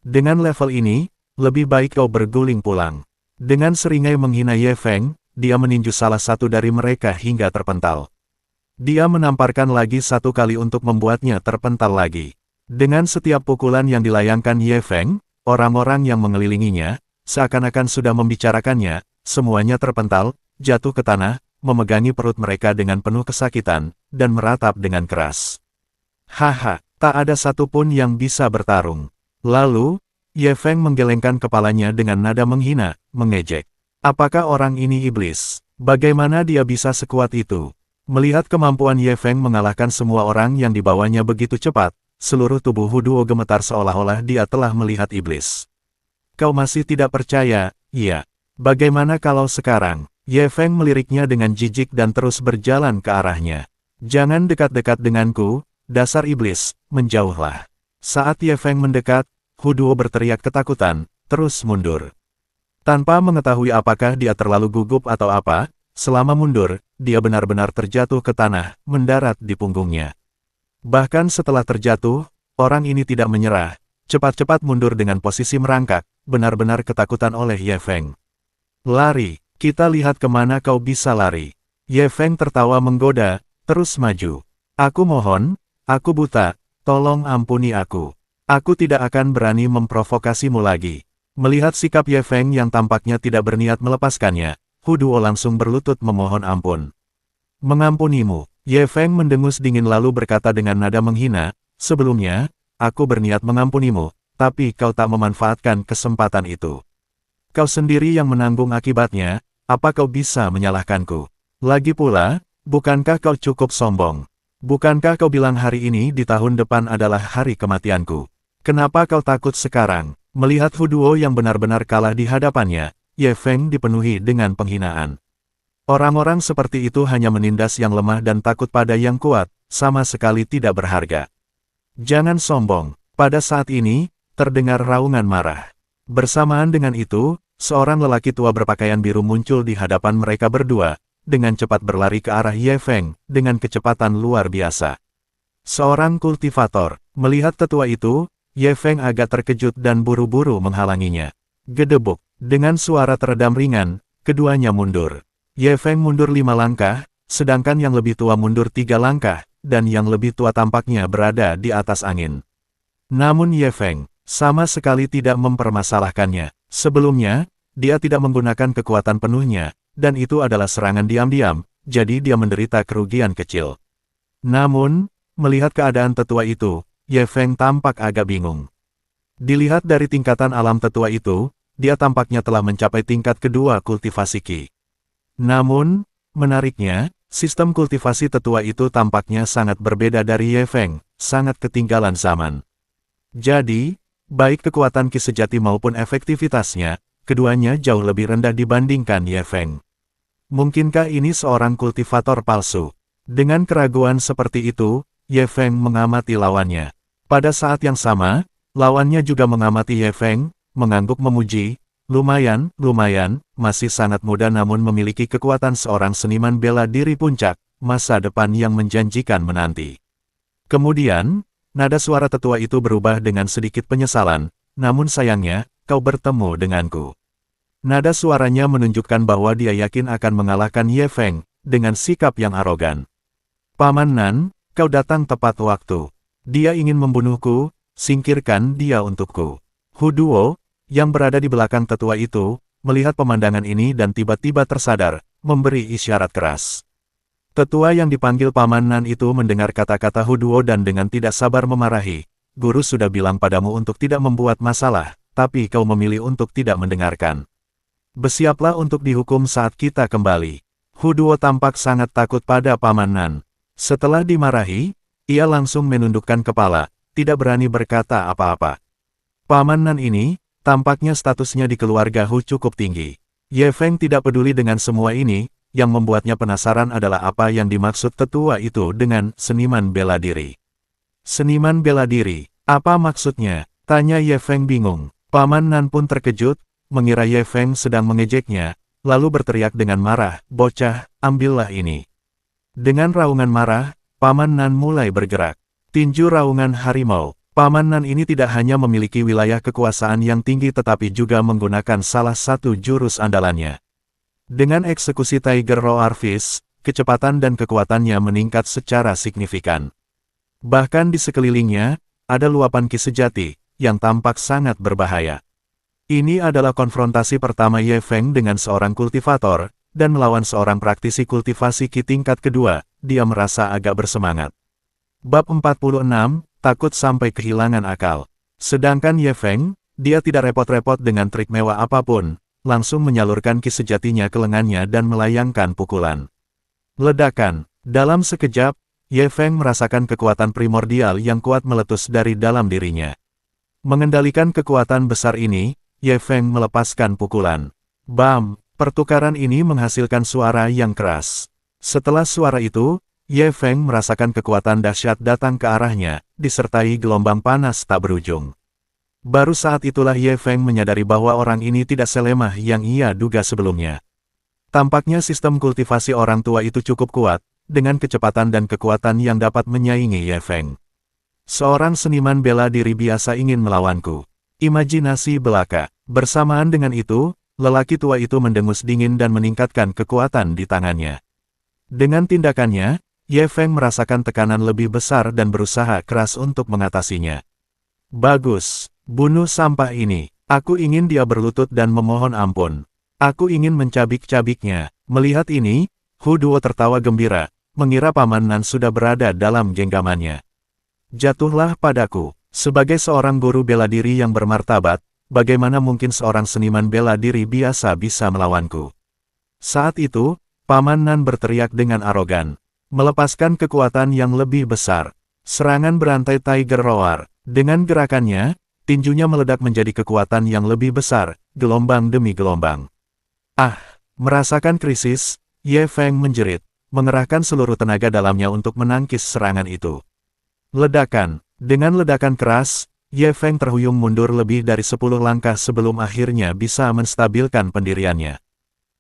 Dengan level ini, lebih baik kau berguling pulang. Dengan seringai menghina Ye Feng, dia meninju salah satu dari mereka hingga terpental. Dia menamparkan lagi satu kali untuk membuatnya terpental lagi. Dengan setiap pukulan yang dilayangkan Ye Feng, orang-orang yang mengelilinginya, seakan-akan sudah membicarakannya, semuanya terpental, jatuh ke tanah, memegangi perut mereka dengan penuh kesakitan, dan meratap dengan keras. Haha, tak ada satupun yang bisa bertarung. Lalu, Ye Feng menggelengkan kepalanya dengan nada menghina, mengejek. Apakah orang ini iblis? Bagaimana dia bisa sekuat itu? Melihat kemampuan Ye Feng mengalahkan semua orang yang dibawanya begitu cepat, seluruh tubuh Hu Duo gemetar seolah-olah dia telah melihat iblis. Kau masih tidak percaya? Iya. Bagaimana kalau sekarang? Ye Feng meliriknya dengan jijik dan terus berjalan ke arahnya. Jangan dekat-dekat denganku, dasar iblis, menjauhlah. Saat Ye Feng mendekat, Hu Duo berteriak ketakutan, terus mundur. Tanpa mengetahui apakah dia terlalu gugup atau apa, selama mundur, dia benar-benar terjatuh ke tanah, mendarat di punggungnya. Bahkan setelah terjatuh, orang ini tidak menyerah, cepat-cepat mundur dengan posisi merangkak, benar-benar ketakutan oleh Ye Feng. Lari, kita lihat kemana kau bisa lari. Ye Feng tertawa menggoda, terus maju. Aku mohon, aku buta, tolong ampuni aku. Aku tidak akan berani memprovokasimu lagi. Melihat sikap Ye Feng yang tampaknya tidak berniat melepaskannya, Hu Duo langsung berlutut memohon ampun. Mengampunimu, Ye Feng mendengus dingin lalu berkata dengan nada menghina, sebelumnya, aku berniat mengampunimu, tapi kau tak memanfaatkan kesempatan itu. Kau sendiri yang menanggung akibatnya, apa kau bisa menyalahkanku? Lagi pula, bukankah kau cukup sombong? Bukankah kau bilang hari ini di tahun depan adalah hari kematianku? Kenapa kau takut sekarang? Melihat Hu Duo yang benar-benar kalah di hadapannya, Ye Feng dipenuhi dengan penghinaan. Orang-orang seperti itu hanya menindas yang lemah dan takut pada yang kuat, sama sekali tidak berharga. Jangan sombong. Pada saat ini, terdengar raungan marah. Bersamaan dengan itu, seorang lelaki tua berpakaian biru muncul di hadapan mereka berdua, dengan cepat berlari ke arah Ye Feng, dengan kecepatan luar biasa. Seorang kultivator, melihat tetua itu, Ye Feng agak terkejut dan buru-buru menghalanginya. Gedebuk, dengan suara teredam ringan, keduanya mundur. Ye Feng mundur 5 langkah, sedangkan yang lebih tua mundur 3 langkah, dan yang lebih tua tampaknya berada di atas angin. Namun Ye Feng, sama sekali tidak mempermasalahkannya. Sebelumnya, dia tidak menggunakan kekuatan penuhnya, dan itu adalah serangan diam-diam, jadi dia menderita kerugian kecil. Namun, melihat keadaan tetua itu, Ye Feng tampak agak bingung. Dilihat dari tingkatan alam tetua itu, dia tampaknya telah mencapai tingkat kedua kultivasi Qi. Namun, menariknya, sistem kultivasi tetua itu tampaknya sangat berbeda dari Ye Feng, sangat ketinggalan zaman. Jadi, baik kekuatan Qi sejati maupun efektivitasnya, keduanya jauh lebih rendah dibandingkan Ye Feng. Mungkinkah ini seorang kultivator palsu? Dengan keraguan seperti itu, Ye Feng mengamati lawannya. Pada saat yang sama, lawannya juga mengamati Ye Feng, mengangguk memuji, lumayan, masih sangat muda namun memiliki kekuatan seorang seniman bela diri puncak, masa depan yang menjanjikan menanti. Kemudian, nada suara tetua itu berubah dengan sedikit penyesalan, namun sayangnya, kau bertemu denganku. Nada suaranya menunjukkan bahwa dia yakin akan mengalahkan Ye Feng, dengan sikap yang arogan. Paman Nan, kau datang tepat waktu. Dia ingin membunuhku, singkirkan dia untukku. Hu Duo, yang berada di belakang tetua itu, melihat pemandangan ini dan tiba-tiba tersadar, memberi isyarat keras. Tetua yang dipanggil Paman Nan itu mendengar kata-kata Hu Duo dan dengan tidak sabar memarahi, guru sudah bilang padamu untuk tidak membuat masalah, tapi kau memilih untuk tidak mendengarkan. Bersiaplah untuk dihukum saat kita kembali. Hu Duo tampak sangat takut pada Paman Nan. Setelah dimarahi, ia langsung menundukkan kepala, tidak berani berkata apa-apa. Paman Nan ini, tampaknya statusnya di keluarga Hu cukup tinggi. Ye Feng tidak peduli dengan semua ini, yang membuatnya penasaran adalah apa yang dimaksud tetua itu dengan seniman bela diri. Seniman bela diri, apa maksudnya? Tanya Ye Feng bingung. Paman Nan pun terkejut, mengira Ye Feng sedang mengejeknya, lalu berteriak dengan marah, bocah, ambillah ini. Dengan raungan marah, Paman Nan mulai bergerak. Tinju raungan harimau. Paman Nan ini tidak hanya memiliki wilayah kekuasaan yang tinggi tetapi juga menggunakan salah satu jurus andalannya. Dengan eksekusi Tiger Roar Fist, kecepatan dan kekuatannya meningkat secara signifikan. Bahkan di sekelilingnya, ada luapan Qi sejati, yang tampak sangat berbahaya. Ini adalah konfrontasi pertama Ye Feng dengan seorang kultivator, dan melawan seorang praktisi kultivasi Qi tingkat kedua, dia merasa agak bersemangat. Bab 46, takut sampai kehilangan akal. Sedangkan Ye Feng, dia tidak repot-repot dengan trik mewah apapun, langsung menyalurkan Qi sejatinya ke lengannya dan melayangkan pukulan. Ledakan. Dalam sekejap, Ye Feng merasakan kekuatan primordial yang kuat meletus dari dalam dirinya. Mengendalikan kekuatan besar ini, Ye Feng melepaskan pukulan. Bam! Pertukaran ini menghasilkan suara yang keras. Setelah suara itu, Ye Feng merasakan kekuatan dahsyat datang ke arahnya, disertai gelombang panas tak berujung. Baru saat itulah Ye Feng menyadari bahwa orang ini tidak selemah yang ia duga sebelumnya. Tampaknya sistem kultivasi orang tua itu cukup kuat, dengan kecepatan dan kekuatan yang dapat menyaingi Ye Feng. Seorang seniman bela diri biasa ingin melawanku. Imajinasi belaka. Bersamaan dengan itu, lelaki tua itu mendengus dingin dan meningkatkan kekuatan di tangannya. Dengan tindakannya, Ye Feng merasakan tekanan lebih besar dan berusaha keras untuk mengatasinya. Bagus, bunuh sampah ini. Aku ingin dia berlutut dan memohon ampun. Aku ingin mencabik-cabiknya. Melihat ini, Hu Duo tertawa gembira, mengira Paman Nan sudah berada dalam genggamannya. Jatuhlah padaku. Sebagai seorang guru bela diri yang bermartabat, bagaimana mungkin seorang seniman bela diri biasa bisa melawanku? Saat itu, Paman Nan berteriak dengan arogan, melepaskan kekuatan yang lebih besar. Serangan berantai Tiger Roar. Dengan gerakannya, tinjunya meledak menjadi kekuatan yang lebih besar, gelombang demi gelombang. Ah! Merasakan krisis, Ye Feng menjerit, mengerahkan seluruh tenaga dalamnya untuk menangkis serangan itu. Ledakan. Dengan ledakan keras, Ye Feng terhuyung mundur lebih dari 10 langkah sebelum akhirnya bisa menstabilkan pendiriannya.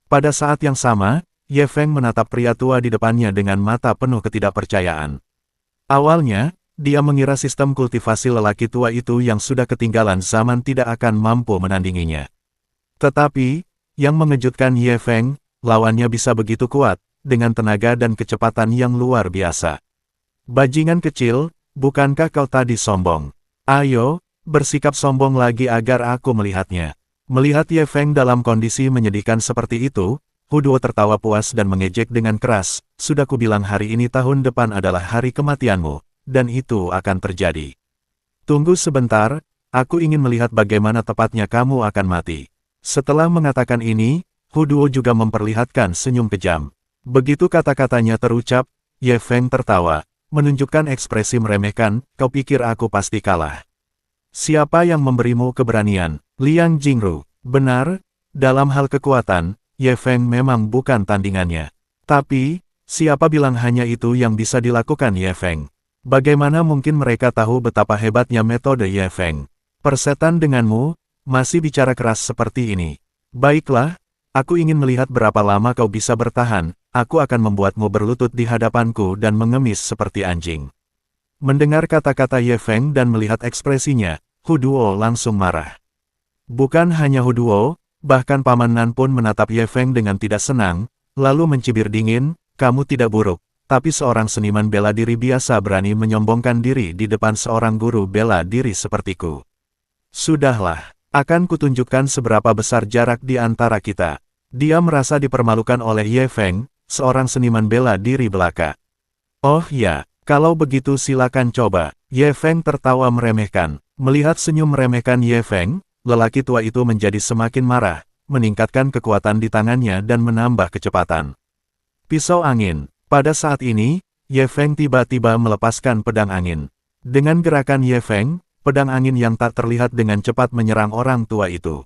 Pada saat yang sama, Ye Feng menatap pria tua di depannya dengan mata penuh ketidakpercayaan. Awalnya, dia mengira sistem kultivasi lelaki tua itu yang sudah ketinggalan zaman tidak akan mampu menandinginya. Tetapi, yang mengejutkan Ye Feng, lawannya bisa begitu kuat, dengan tenaga dan kecepatan yang luar biasa. Bajingan kecil, bukankah kau tadi sombong? Ayo, bersikap sombong lagi agar aku melihatnya. Melihat Ye Feng dalam kondisi menyedihkan seperti itu, Hu Duo tertawa puas dan mengejek dengan keras, sudah kubilang hari ini tahun depan adalah hari kematianmu, dan itu akan terjadi. Tunggu sebentar, aku ingin melihat bagaimana tepatnya kamu akan mati. Setelah mengatakan ini, Hu Duo juga memperlihatkan senyum kejam. Begitu kata-katanya terucap, Ye Feng tertawa, menunjukkan ekspresi meremehkan, kau pikir aku pasti kalah. Siapa yang memberimu keberanian? Liang Jingru. Benar, dalam hal kekuatan, Ye Feng memang bukan tandingannya. Tapi, siapa bilang hanya itu yang bisa dilakukan Ye Feng? Bagaimana mungkin mereka tahu betapa hebatnya metode Ye Feng? Persetan denganmu, masih bicara keras seperti ini. Baiklah, aku ingin melihat berapa lama kau bisa bertahan, aku akan membuatmu berlutut di hadapanku dan mengemis seperti anjing. Mendengar kata-kata Ye Feng dan melihat ekspresinya, Hu Duo langsung marah. Bukan hanya Hu Duo, bahkan Paman Nan pun menatap Ye Feng dengan tidak senang, lalu mencibir dingin, kamu tidak buruk, tapi seorang seniman bela diri biasa berani menyombongkan diri di depan seorang guru bela diri sepertiku. Sudahlah. Akan kutunjukkan seberapa besar jarak di antara kita. Dia merasa dipermalukan oleh Ye Feng, seorang seniman bela diri belaka. Oh ya, kalau begitu silakan coba. Ye Feng tertawa meremehkan. Melihat senyum meremehkan Ye Feng, lelaki tua itu menjadi semakin marah, meningkatkan kekuatan di tangannya dan menambah kecepatan. Pisau angin. Pada saat ini, Ye Feng tiba-tiba melepaskan pedang angin. Dengan gerakan Ye Feng, pedang angin yang tak terlihat dengan cepat menyerang orang tua itu.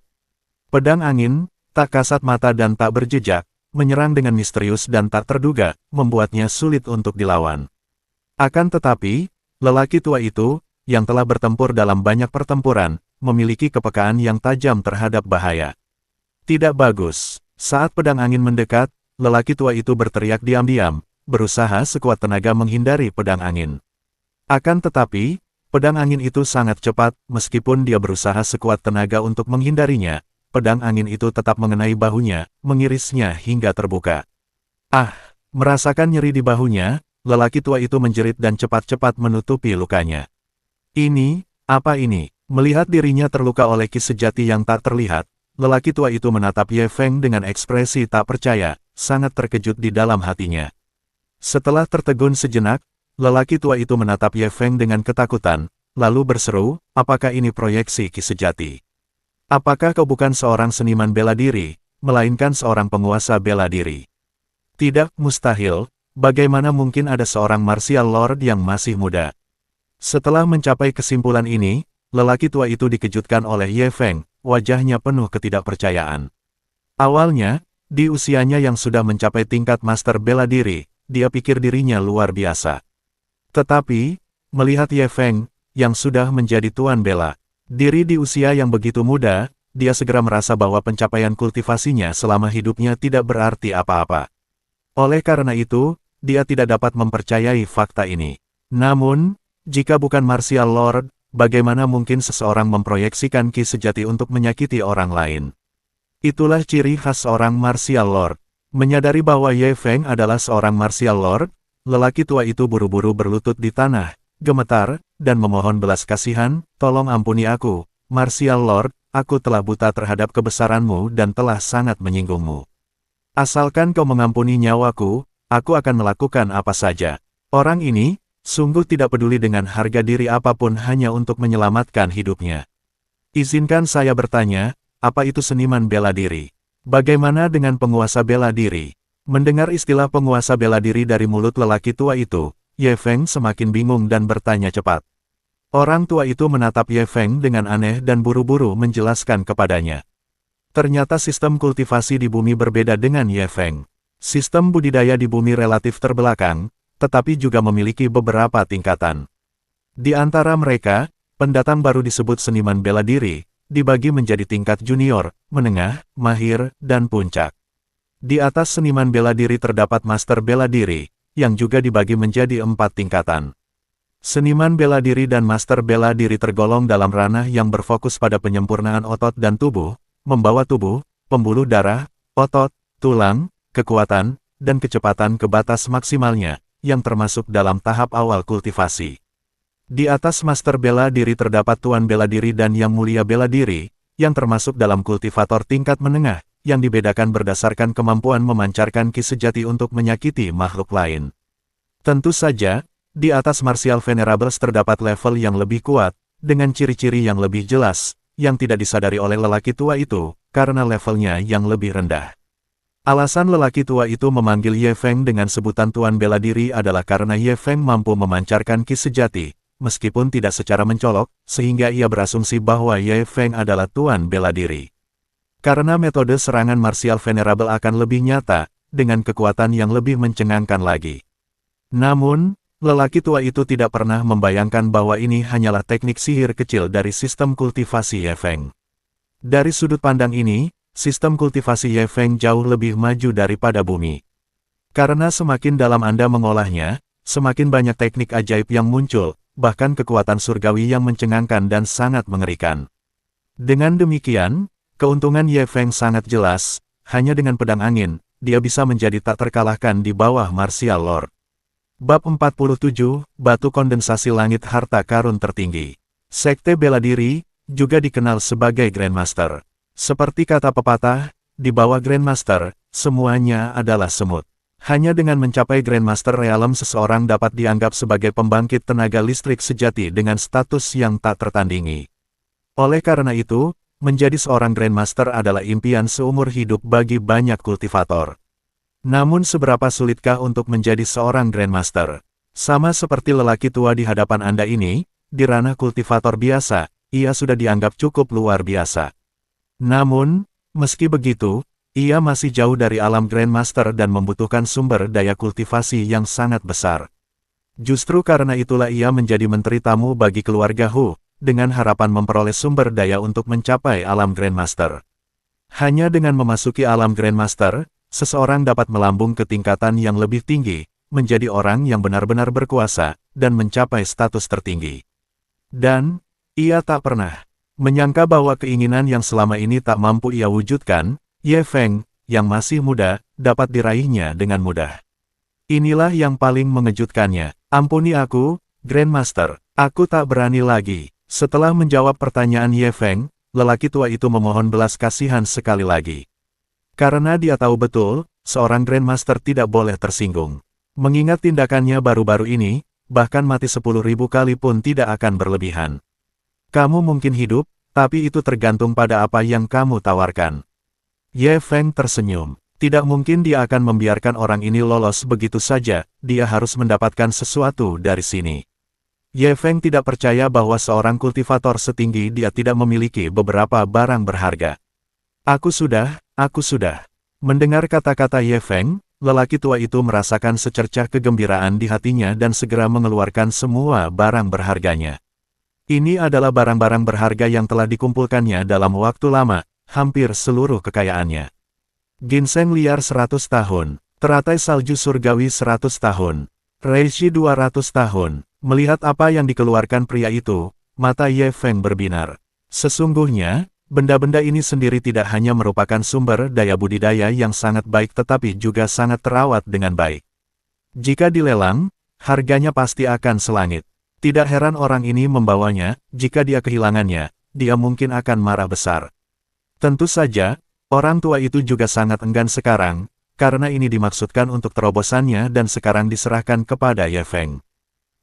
Pedang angin, tak kasat mata dan tak berjejak, menyerang dengan misterius dan tak terduga, membuatnya sulit untuk dilawan. Akan tetapi, lelaki tua itu, yang telah bertempur dalam banyak pertempuran, memiliki kepekaan yang tajam terhadap bahaya. Tidak bagus. Saat pedang angin mendekat, lelaki tua itu berteriak diam-diam, berusaha sekuat tenaga menghindari pedang angin. Akan tetapi, pedang angin itu sangat cepat, meskipun dia berusaha sekuat tenaga untuk menghindarinya, pedang angin itu tetap mengenai bahunya, mengirisnya hingga terbuka. Ah! Merasakan nyeri di bahunya, lelaki tua itu menjerit dan cepat-cepat menutupi lukanya. Ini, apa ini? Melihat dirinya terluka oleh Qi sejati yang tak terlihat, lelaki tua itu menatap Ye Feng dengan ekspresi tak percaya, sangat terkejut di dalam hatinya. Setelah tertegun sejenak, lelaki tua itu menatap Ye Feng dengan ketakutan, lalu berseru, apakah ini proyeksi Ki sejati? Apakah kau bukan seorang seniman bela diri, melainkan seorang penguasa bela diri? Tidak, mustahil, bagaimana mungkin ada seorang martial lord yang masih muda? Setelah mencapai kesimpulan ini, lelaki tua itu dikejutkan oleh Ye Feng, wajahnya penuh ketidakpercayaan. Awalnya, di usianya yang sudah mencapai tingkat master bela diri, dia pikir dirinya luar biasa. Tetapi, melihat Ye Feng, yang sudah menjadi tuan bela diri di usia yang begitu muda, dia segera merasa bahwa pencapaian kultivasinya selama hidupnya tidak berarti apa-apa. Oleh karena itu, dia tidak dapat mempercayai fakta ini. Namun, jika bukan martial lord, bagaimana mungkin seseorang memproyeksikan ki sejati untuk menyakiti orang lain? Itulah ciri khas seorang martial lord. Menyadari bahwa Ye Feng adalah seorang martial lord, lelaki tua itu buru-buru berlutut di tanah, gemetar, dan memohon belas kasihan, tolong ampuni aku, martial lord, aku telah buta terhadap kebesaranmu dan telah sangat menyinggungmu. Asalkan kau mengampuni nyawaku, aku akan melakukan apa saja. Orang ini, sungguh tidak peduli dengan harga diri apapun hanya untuk menyelamatkan hidupnya. Izinkan saya bertanya, apa itu seniman bela diri? Bagaimana dengan penguasa bela diri? Mendengar istilah penguasa bela diri dari mulut lelaki tua itu, Ye Feng semakin bingung dan bertanya cepat. Orang tua itu menatap Ye Feng dengan aneh dan buru-buru menjelaskan kepadanya. Ternyata sistem kultivasi di bumi berbeda dengan Ye Feng. Sistem budidaya di bumi relatif terbelakang, tetapi juga memiliki beberapa tingkatan. Di antara mereka, pendatang baru disebut seniman bela diri, dibagi menjadi tingkat junior, menengah, mahir, dan puncak. Di atas seniman bela diri terdapat master bela diri, yang juga dibagi menjadi 4 tingkatan. Seniman bela diri dan master bela diri tergolong dalam ranah yang berfokus pada penyempurnaan otot dan tubuh, membawa tubuh, pembuluh darah, otot, tulang, kekuatan, dan kecepatan ke batas maksimalnya, yang termasuk dalam tahap awal kultivasi. Di atas master bela diri terdapat tuan bela diri dan yang mulia bela diri, yang termasuk dalam kultivator tingkat menengah, yang dibedakan berdasarkan kemampuan memancarkan ki sejati untuk menyakiti makhluk lain. Tentu saja, di atas martial venerables terdapat level yang lebih kuat, dengan ciri-ciri yang lebih jelas, yang tidak disadari oleh lelaki tua itu, karena levelnya yang lebih rendah. Alasan lelaki tua itu memanggil Ye Feng dengan sebutan tuan bela diri adalah karena Ye Feng mampu memancarkan ki sejati, meskipun tidak secara mencolok, sehingga ia berasumsi bahwa Ye Feng adalah tuan bela diri. Karena metode serangan martial venerable akan lebih nyata, dengan kekuatan yang lebih mencengangkan lagi. Namun, lelaki tua itu tidak pernah membayangkan bahwa ini hanyalah teknik sihir kecil dari sistem kultivasi Ye Feng. Dari sudut pandang ini, sistem kultivasi Ye Feng jauh lebih maju daripada bumi. Karena semakin dalam Anda mengolahnya, semakin banyak teknik ajaib yang muncul, bahkan kekuatan surgawi yang mencengangkan dan sangat mengerikan. Dengan demikian, keuntungan Ye Feng sangat jelas, hanya dengan pedang angin, dia bisa menjadi tak terkalahkan di bawah martial lord. Bab 47, Batu Kondensasi Langit Harta Karun Tertinggi. Sekte bela diri, juga dikenal sebagai Grandmaster. Seperti kata pepatah, di bawah Grandmaster, semuanya adalah semut. Hanya dengan mencapai Grandmaster Realm seseorang dapat dianggap sebagai pembangkit tenaga listrik sejati dengan status yang tak tertandingi. Oleh karena itu, menjadi seorang Grandmaster adalah impian seumur hidup bagi banyak kultivator. Namun seberapa sulitkah untuk menjadi seorang Grandmaster? Sama seperti lelaki tua di hadapan Anda ini, di ranah kultivator biasa, ia sudah dianggap cukup luar biasa. Namun, meski begitu, ia masih jauh dari alam Grandmaster dan membutuhkan sumber daya kultivasi yang sangat besar. Justru karena itulah ia menjadi menteri tamu bagi keluarga Hu, dengan harapan memperoleh sumber daya untuk mencapai alam Grandmaster. Hanya dengan memasuki alam Grandmaster, seseorang dapat melambung ke tingkatan yang lebih tinggi, menjadi orang yang benar-benar berkuasa, dan mencapai status tertinggi. Dan, ia tak pernah menyangka bahwa keinginan yang selama ini tak mampu ia wujudkan, Ye Feng, yang masih muda, dapat diraihnya dengan mudah. Inilah yang paling mengejutkannya. Ampuni aku, Grandmaster, aku tak berani lagi. Setelah menjawab pertanyaan Ye Feng, lelaki tua itu memohon belas kasihan sekali lagi. Karena dia tahu betul, seorang Grandmaster tidak boleh tersinggung. Mengingat tindakannya baru-baru ini, bahkan mati 10.000 kali pun tidak akan berlebihan. Kamu mungkin hidup, tapi itu tergantung pada apa yang kamu tawarkan. Ye Feng tersenyum. Tidak mungkin dia akan membiarkan orang ini lolos begitu saja, dia harus mendapatkan sesuatu dari sini. Ye Feng tidak percaya bahwa seorang kultivator setinggi dia tidak memiliki beberapa barang berharga. Aku sudah. Mendengar kata-kata Ye Feng, lelaki tua itu merasakan secercah kegembiraan di hatinya dan segera mengeluarkan semua barang berharganya. Ini adalah barang-barang berharga yang telah dikumpulkannya dalam waktu lama, hampir seluruh kekayaannya. Ginseng liar 100 tahun, teratai salju surgawi 100 tahun, reishi 200 tahun. Melihat apa yang dikeluarkan pria itu, mata Ye Feng berbinar. Sesungguhnya, benda-benda ini sendiri tidak hanya merupakan sumber daya budidaya yang sangat baik tetapi juga sangat terawat dengan baik. Jika dilelang, harganya pasti akan selangit. Tidak heran orang ini membawanya, jika dia kehilangannya, dia mungkin akan marah besar. Tentu saja, orang tua itu juga sangat enggan sekarang, karena ini dimaksudkan untuk terobosannya dan sekarang diserahkan kepada Ye Feng.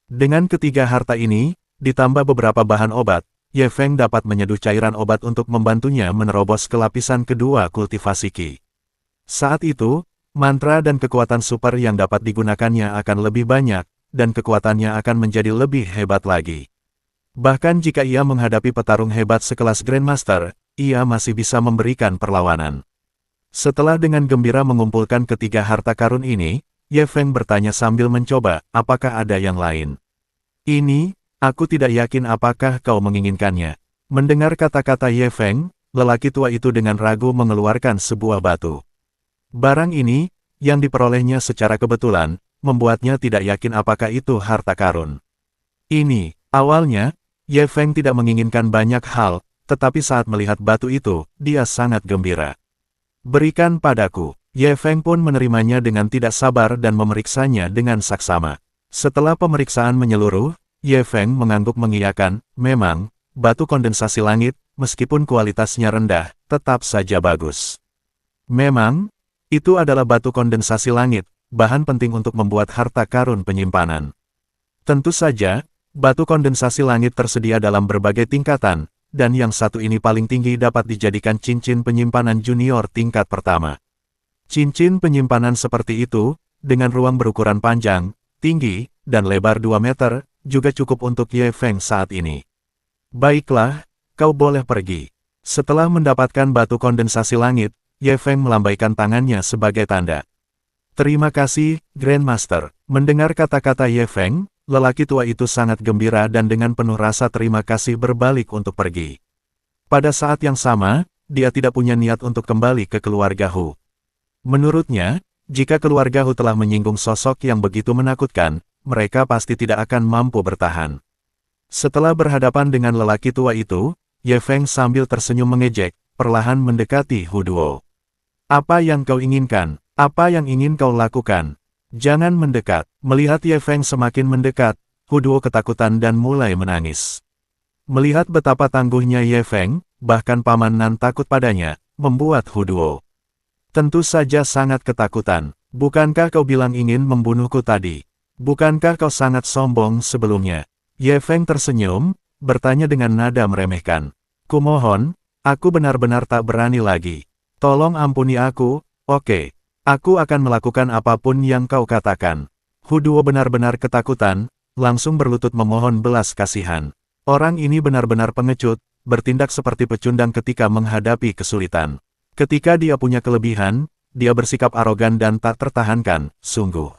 Dengan ketiga harta ini, ditambah beberapa bahan obat, Ye Feng dapat menyeduh cairan obat untuk membantunya menerobos ke lapisan kedua kultivasi Qi. Saat itu, mantra dan kekuatan super yang dapat digunakannya akan lebih banyak, dan kekuatannya akan menjadi lebih hebat lagi. Bahkan jika ia menghadapi petarung hebat sekelas Grandmaster, ia masih bisa memberikan perlawanan. Setelah dengan gembira mengumpulkan ketiga harta karun ini, Ye Feng bertanya sambil mencoba, apakah ada yang lain? Ini, aku tidak yakin apakah kau menginginkannya. Mendengar kata-kata Ye Feng, lelaki tua itu dengan ragu mengeluarkan sebuah batu. Barang ini, yang diperolehnya secara kebetulan, membuatnya tidak yakin apakah itu harta karun. Ini, awalnya, Ye Feng tidak menginginkan banyak hal, tetapi saat melihat batu itu, dia sangat gembira. Berikan padaku. Ye Feng pun menerimanya dengan tidak sabar dan memeriksanya dengan saksama. Setelah pemeriksaan menyeluruh, Ye Feng mengangguk mengiyakan, memang, batu kondensasi langit, meskipun kualitasnya rendah, tetap saja bagus. Memang, itu adalah batu kondensasi langit, bahan penting untuk membuat harta karun penyimpanan. Tentu saja, batu kondensasi langit tersedia dalam berbagai tingkatan, dan yang satu ini paling tinggi dapat dijadikan cincin penyimpanan junior tingkat pertama. Cincin penyimpanan seperti itu, dengan ruang berukuran panjang, tinggi, dan lebar 2 meter, juga cukup untuk Ye Feng saat ini. Baiklah, kau boleh pergi. Setelah mendapatkan batu kondensasi langit, Ye Feng melambaikan tangannya sebagai tanda. Terima kasih, Grandmaster. Mendengar kata-kata Ye Feng, lelaki tua itu sangat gembira dan dengan penuh rasa terima kasih berbalik untuk pergi. Pada saat yang sama, dia tidak punya niat untuk kembali ke keluarga Hu. Menurutnya, jika keluarga Hu telah menyinggung sosok yang begitu menakutkan, mereka pasti tidak akan mampu bertahan. Setelah berhadapan dengan lelaki tua itu, Ye Feng sambil tersenyum mengejek, perlahan mendekati Hu Duo. Apa yang kau inginkan? Apa yang ingin kau lakukan? Jangan mendekat. Melihat Ye Feng semakin mendekat, Hu Duo ketakutan dan mulai menangis. Melihat betapa tangguhnya Ye Feng, bahkan Paman Nan takut padanya, membuat Hu Duo tentu saja sangat ketakutan. Bukankah kau bilang ingin membunuhku tadi? Bukankah kau sangat sombong sebelumnya? Ye Feng tersenyum, bertanya dengan nada meremehkan. Kumohon, aku benar-benar tak berani lagi. Tolong ampuni aku, oke. Aku akan melakukan apapun yang kau katakan. Hu Duo benar-benar ketakutan, langsung berlutut memohon belas kasihan. Orang ini benar-benar pengecut, bertindak seperti pecundang ketika menghadapi kesulitan. Ketika dia punya kelebihan, dia bersikap arogan dan tak tertahankan, sungguh.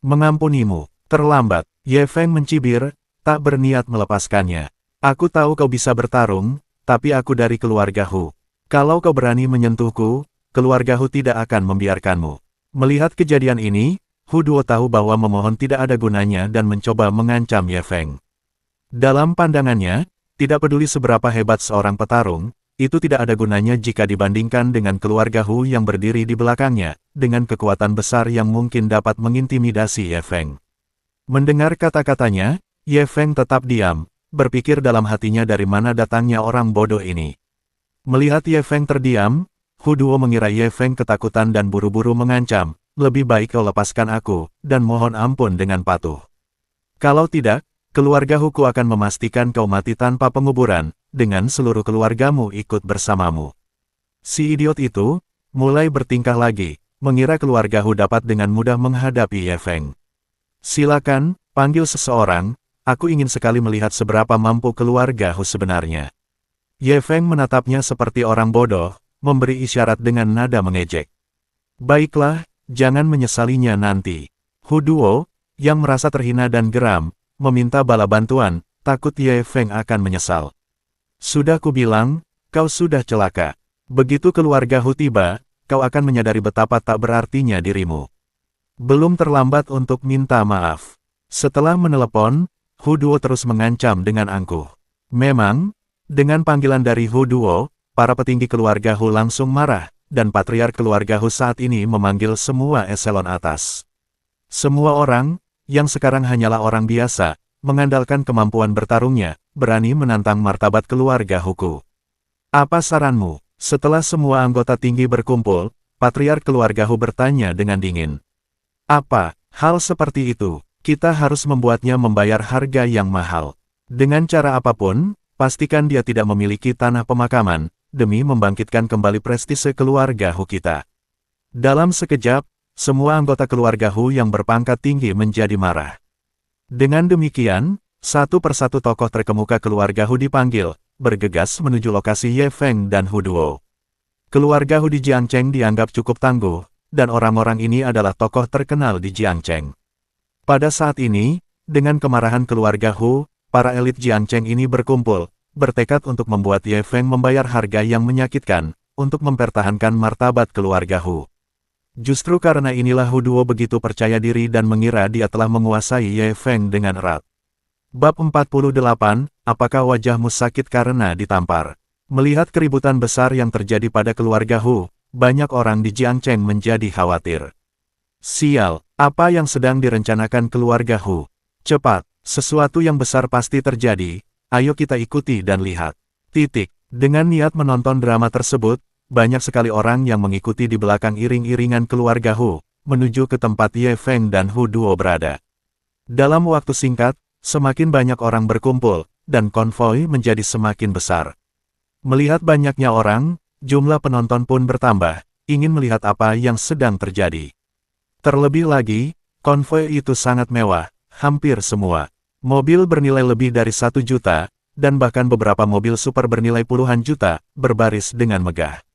Mengampunimu, terlambat. Ye Feng mencibir, tak berniat melepaskannya. Aku tahu kau bisa bertarung, tapi aku dari keluarga Hu. Kalau kau berani menyentuhku, keluarga Hu tidak akan membiarkanmu. Melihat kejadian ini, Hu Duo tahu bahwa memohon tidak ada gunanya dan mencoba mengancam Ye Feng. Dalam pandangannya, tidak peduli seberapa hebat seorang petarung, itu tidak ada gunanya jika dibandingkan dengan keluarga Hu yang berdiri di belakangnya, dengan kekuatan besar yang mungkin dapat mengintimidasi Ye Feng. Mendengar kata-katanya, Ye Feng tetap diam, berpikir dalam hatinya dari mana datangnya orang bodoh ini. Melihat Ye Feng terdiam, Hu Duo mengira Ye Feng ketakutan dan buru-buru mengancam, lebih baik kau lepaskan aku, dan mohon ampun dengan patuh. Kalau tidak, keluarga Huku akan memastikan kau mati tanpa penguburan, dengan seluruh keluargamu ikut bersamamu. Si idiot itu, mulai bertingkah lagi, mengira keluarga Hu dapat dengan mudah menghadapi Ye Feng. Silakan, panggil seseorang, aku ingin sekali melihat seberapa mampu keluarga Hu sebenarnya. Ye Feng menatapnya seperti orang bodoh, memberi isyarat dengan nada mengejek. Baiklah, jangan menyesalinya nanti. Hu Duo, yang merasa terhina dan geram, meminta bala bantuan, takut Ye Feng akan menyesal. Sudah kubilang, kau sudah celaka. Begitu keluarga Hu tiba, kau akan menyadari betapa tak berartinya dirimu. Belum terlambat untuk minta maaf. Setelah menelepon, Hu Duo terus mengancam dengan angkuh. Memang, dengan panggilan dari Hu Duo, para petinggi keluarga Hu langsung marah, dan patriark keluarga Hu saat ini memanggil semua eselon atas. Semua orang, yang sekarang hanyalah orang biasa, mengandalkan kemampuan bertarungnya, berani menantang martabat keluarga Huku. Apa saranmu? Setelah semua anggota tinggi berkumpul, patriark keluarga Hu bertanya dengan dingin. Apa, hal seperti itu, kita harus membuatnya membayar harga yang mahal. Dengan cara apapun, pastikan dia tidak memiliki tanah pemakaman, demi membangkitkan kembali prestise keluarga Hu kita. Dalam sekejap, semua anggota keluarga Hu yang berpangkat tinggi menjadi marah. Dengan demikian, satu persatu tokoh terkemuka keluarga Hu dipanggil, bergegas menuju lokasi Ye Feng dan Hu Duo. Keluarga Hu di Jiangcheng dianggap cukup tangguh, dan orang-orang ini adalah tokoh terkenal di Jiangcheng. Pada saat ini, dengan kemarahan keluarga Hu, para elit Jiangcheng ini berkumpul, bertekad untuk membuat Ye Feng membayar harga yang menyakitkan, untuk mempertahankan martabat keluarga Hu. Justru karena inilah Hu Duo begitu percaya diri dan mengira dia telah menguasai Ye Feng dengan erat. Bab 48, apakah wajahmu sakit karena ditampar? Melihat keributan besar yang terjadi pada keluarga Hu, banyak orang di Jiangcheng menjadi khawatir. Sial, apa yang sedang direncanakan keluarga Hu? Cepat! Sesuatu yang besar pasti terjadi, ayo kita ikuti dan lihat. Dengan niat menonton drama tersebut, banyak sekali orang yang mengikuti di belakang iring-iringan keluarga Hu, menuju ke tempat Ye Feng dan Hu Duo berada. Dalam waktu singkat, semakin banyak orang berkumpul, dan konvoi menjadi semakin besar. Melihat banyaknya orang, jumlah penonton pun bertambah, ingin melihat apa yang sedang terjadi. Terlebih lagi, konvoi itu sangat mewah, hampir semua. Mobil bernilai lebih dari 1 juta, dan bahkan beberapa mobil super bernilai puluhan juta, berbaris dengan megah.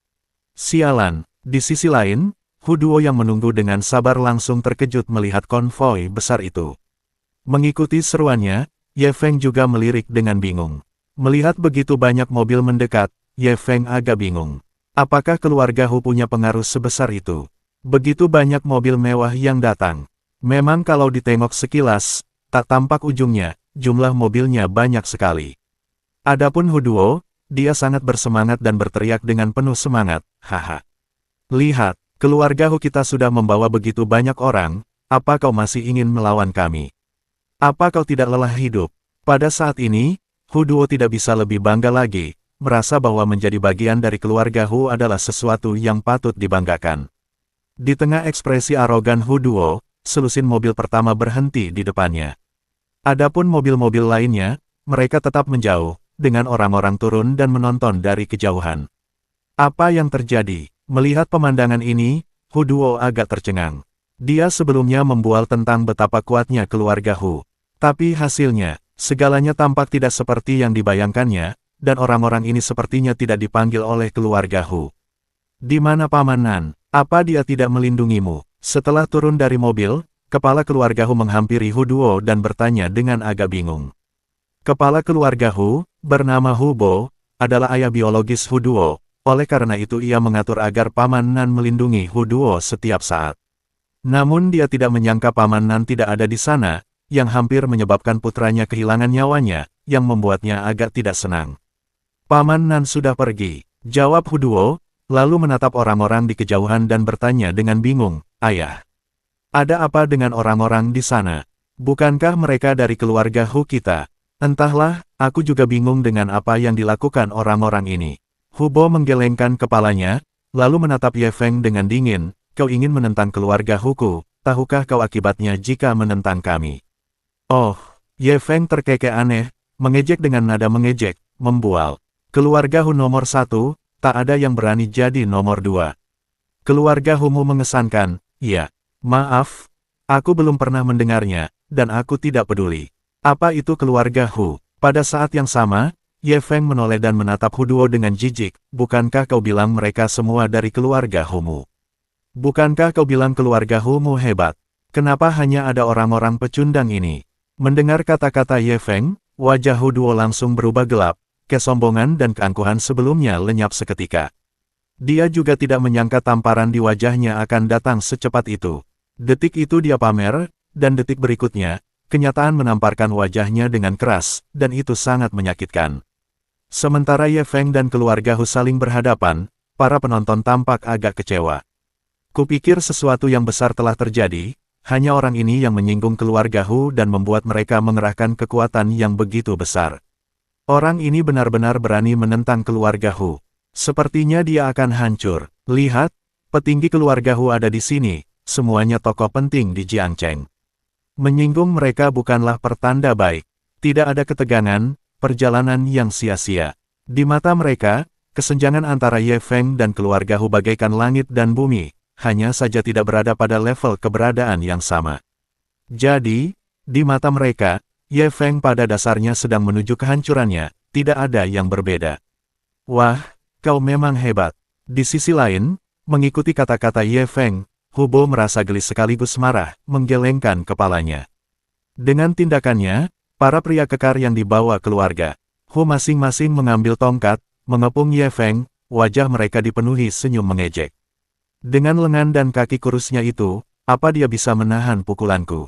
Sialan, di sisi lain, Hu Duo yang menunggu dengan sabar langsung terkejut melihat konvoi besar itu. Mengikuti seruannya, Ye Feng juga melirik dengan bingung. Melihat begitu banyak mobil mendekat, Ye Feng agak bingung. Apakah keluarga Hu punya pengaruh sebesar itu? Begitu banyak mobil mewah yang datang. Memang kalau ditengok sekilas, tak tampak ujungnya, jumlah mobilnya banyak sekali. Adapun Hu Duo, dia sangat bersemangat dan berteriak dengan penuh semangat, haha. Lihat, keluarga Hu kita sudah membawa begitu banyak orang, apa kau masih ingin melawan kami? Apa kau tidak lelah hidup? Pada saat ini, Hu Duo tidak bisa lebih bangga lagi, merasa bahwa menjadi bagian dari keluarga Hu adalah sesuatu yang patut dibanggakan. Di tengah ekspresi arogan Hu Duo, selusin mobil pertama berhenti di depannya. Adapun mobil-mobil lainnya, mereka tetap menjauh, dengan orang-orang turun dan menonton dari kejauhan. Apa yang terjadi? Melihat pemandangan ini, Hu Duo agak tercengang. Dia sebelumnya membual tentang betapa kuatnya keluarga Hu. Tapi hasilnya, segalanya tampak tidak seperti yang dibayangkannya, dan orang-orang ini sepertinya tidak dipanggil oleh keluarga Hu. Di mana Paman Nan? Apa dia tidak melindungimu? Setelah turun dari mobil, kepala keluarga Hu menghampiri Hu Duo dan bertanya dengan agak bingung. Kepala keluarga Hu, bernama Hu Bo, adalah ayah biologis Hu Duo, oleh karena itu ia mengatur agar Paman Nan melindungi Hu Duo setiap saat. Namun dia tidak menyangka Paman Nan tidak ada di sana, yang hampir menyebabkan putranya kehilangan nyawanya, yang membuatnya agak tidak senang. Paman Nan sudah pergi, jawab Hu Duo, lalu menatap orang-orang di kejauhan dan bertanya dengan bingung, Ayah, ada apa dengan orang-orang di sana? Bukankah mereka dari keluarga Hu kita? Entahlah, aku juga bingung dengan apa yang dilakukan orang-orang ini. Hubo menggelengkan kepalanya, lalu menatap Ye Feng dengan dingin. Kau ingin menentang keluarga Huku, tahukah kau akibatnya jika menentang kami? Oh, Ye Feng terkekeh aneh, mengejek dengan nada mengejek, membual. Keluarga Hu nomor 1, tak ada yang berani jadi nomor 2. Keluarga Humu mengesankan, ya. Maaf, aku belum pernah mendengarnya, dan aku tidak peduli. Apa itu keluarga Hu? Pada saat yang sama, Ye Feng menoleh dan menatap Hu Duo dengan jijik. Bukankah kau bilang mereka semua dari keluarga Humu? Bukankah kau bilang keluarga Humu hebat? Kenapa hanya ada orang-orang pecundang ini? Mendengar kata-kata Ye Feng, wajah Hu Duo langsung berubah gelap. Kesombongan dan keangkuhan sebelumnya lenyap seketika. Dia juga tidak menyangka tamparan di wajahnya akan datang secepat itu. Detik itu dia pamer, dan detik berikutnya, kenyataan menamparkan wajahnya dengan keras, dan itu sangat menyakitkan. Sementara Ye Feng dan keluarga Hu saling berhadapan, para penonton tampak agak kecewa. Kupikir sesuatu yang besar telah terjadi, hanya orang ini yang menyinggung keluarga Hu dan membuat mereka mengerahkan kekuatan yang begitu besar. Orang ini benar-benar berani menentang keluarga Hu. Sepertinya dia akan hancur. Lihat, petinggi keluarga Hu ada di sini, semuanya tokoh penting di Jiangcheng. Menyinggung mereka bukanlah pertanda baik. Tidak ada ketegangan, perjalanan yang sia-sia. Di mata mereka, kesenjangan antara Ye Feng dan keluarga Hu bagaikan langit dan bumi, hanya saja tidak berada pada level keberadaan yang sama. Jadi, di mata mereka, Ye Feng pada dasarnya sedang menuju kehancurannya, tidak ada yang berbeda. Wah, kau memang hebat. Di sisi lain, mengikuti kata-kata Ye Feng, Hubo merasa gelis sekaligus marah, menggelengkan kepalanya. Dengan tindakannya, para pria kekar yang dibawa keluarga Hu masing-masing mengambil tongkat, mengepung Ye Feng, wajah mereka dipenuhi senyum mengejek. Dengan lengan dan kaki kurusnya itu, apa dia bisa menahan pukulanku?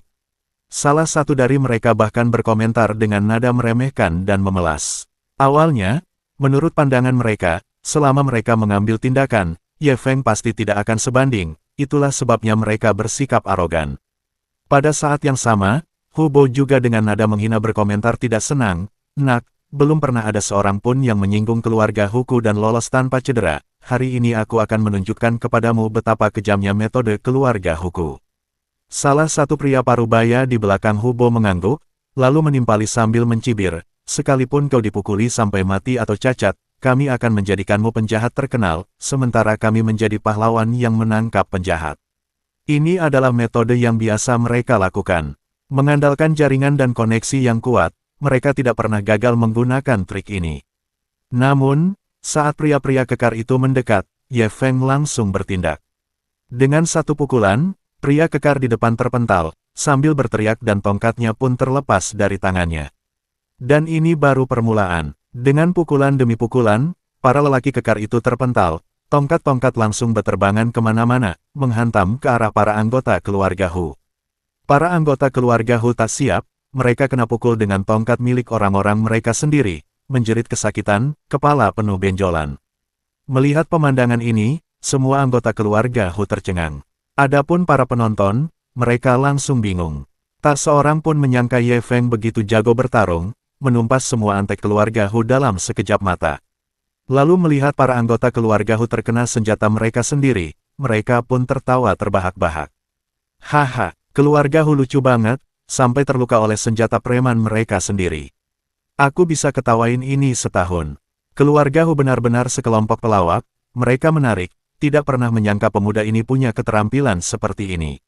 Salah satu dari mereka bahkan berkomentar dengan nada meremehkan dan memelas. Awalnya, menurut pandangan mereka, selama mereka mengambil tindakan, Ye Feng pasti tidak akan sebanding, itulah sebabnya mereka bersikap arogan. Pada saat yang sama, Hubo juga dengan nada menghina berkomentar tidak senang, "Nak, belum pernah ada seorang pun yang menyinggung keluarga Huku dan lolos tanpa cedera. Hari ini aku akan menunjukkan kepadamu betapa kejamnya metode keluarga Huku." Salah satu pria parubaya di belakang Hubo mengangguk, lalu menimpali sambil mencibir, "Sekalipun kau dipukuli sampai mati atau cacat, kami akan menjadikanmu penjahat terkenal, sementara kami menjadi pahlawan yang menangkap penjahat." Ini adalah metode yang biasa mereka lakukan. Mengandalkan jaringan dan koneksi yang kuat, mereka tidak pernah gagal menggunakan trik ini. Namun, saat pria-pria kekar itu mendekat, Ye Feng langsung bertindak. Dengan satu pukulan, pria kekar di depan terpental, sambil berteriak dan tongkatnya pun terlepas dari tangannya. Dan ini baru permulaan. Dengan pukulan demi pukulan, para lelaki kekar itu terpental, tongkat-tongkat langsung berterbangan kemana-mana, menghantam ke arah para anggota keluarga Hu. Para anggota keluarga Hu tak siap, mereka kena pukul dengan tongkat milik orang-orang mereka sendiri, menjerit kesakitan, kepala penuh benjolan. Melihat pemandangan ini, semua anggota keluarga Hu tercengang. Adapun para penonton, mereka langsung bingung. Tak seorang pun menyangka Ye Feng begitu jago bertarung, menumpas semua antek keluarga Hu dalam sekejap mata. Lalu melihat para anggota keluarga Hu terkena senjata mereka sendiri, mereka pun tertawa terbahak-bahak. Haha, keluarga Hu lucu banget, sampai terluka oleh senjata preman mereka sendiri. Aku bisa ketawain ini setahun. Keluarga Hu benar-benar sekelompok pelawak, mereka menarik, tidak pernah menyangka pemuda ini punya keterampilan seperti ini.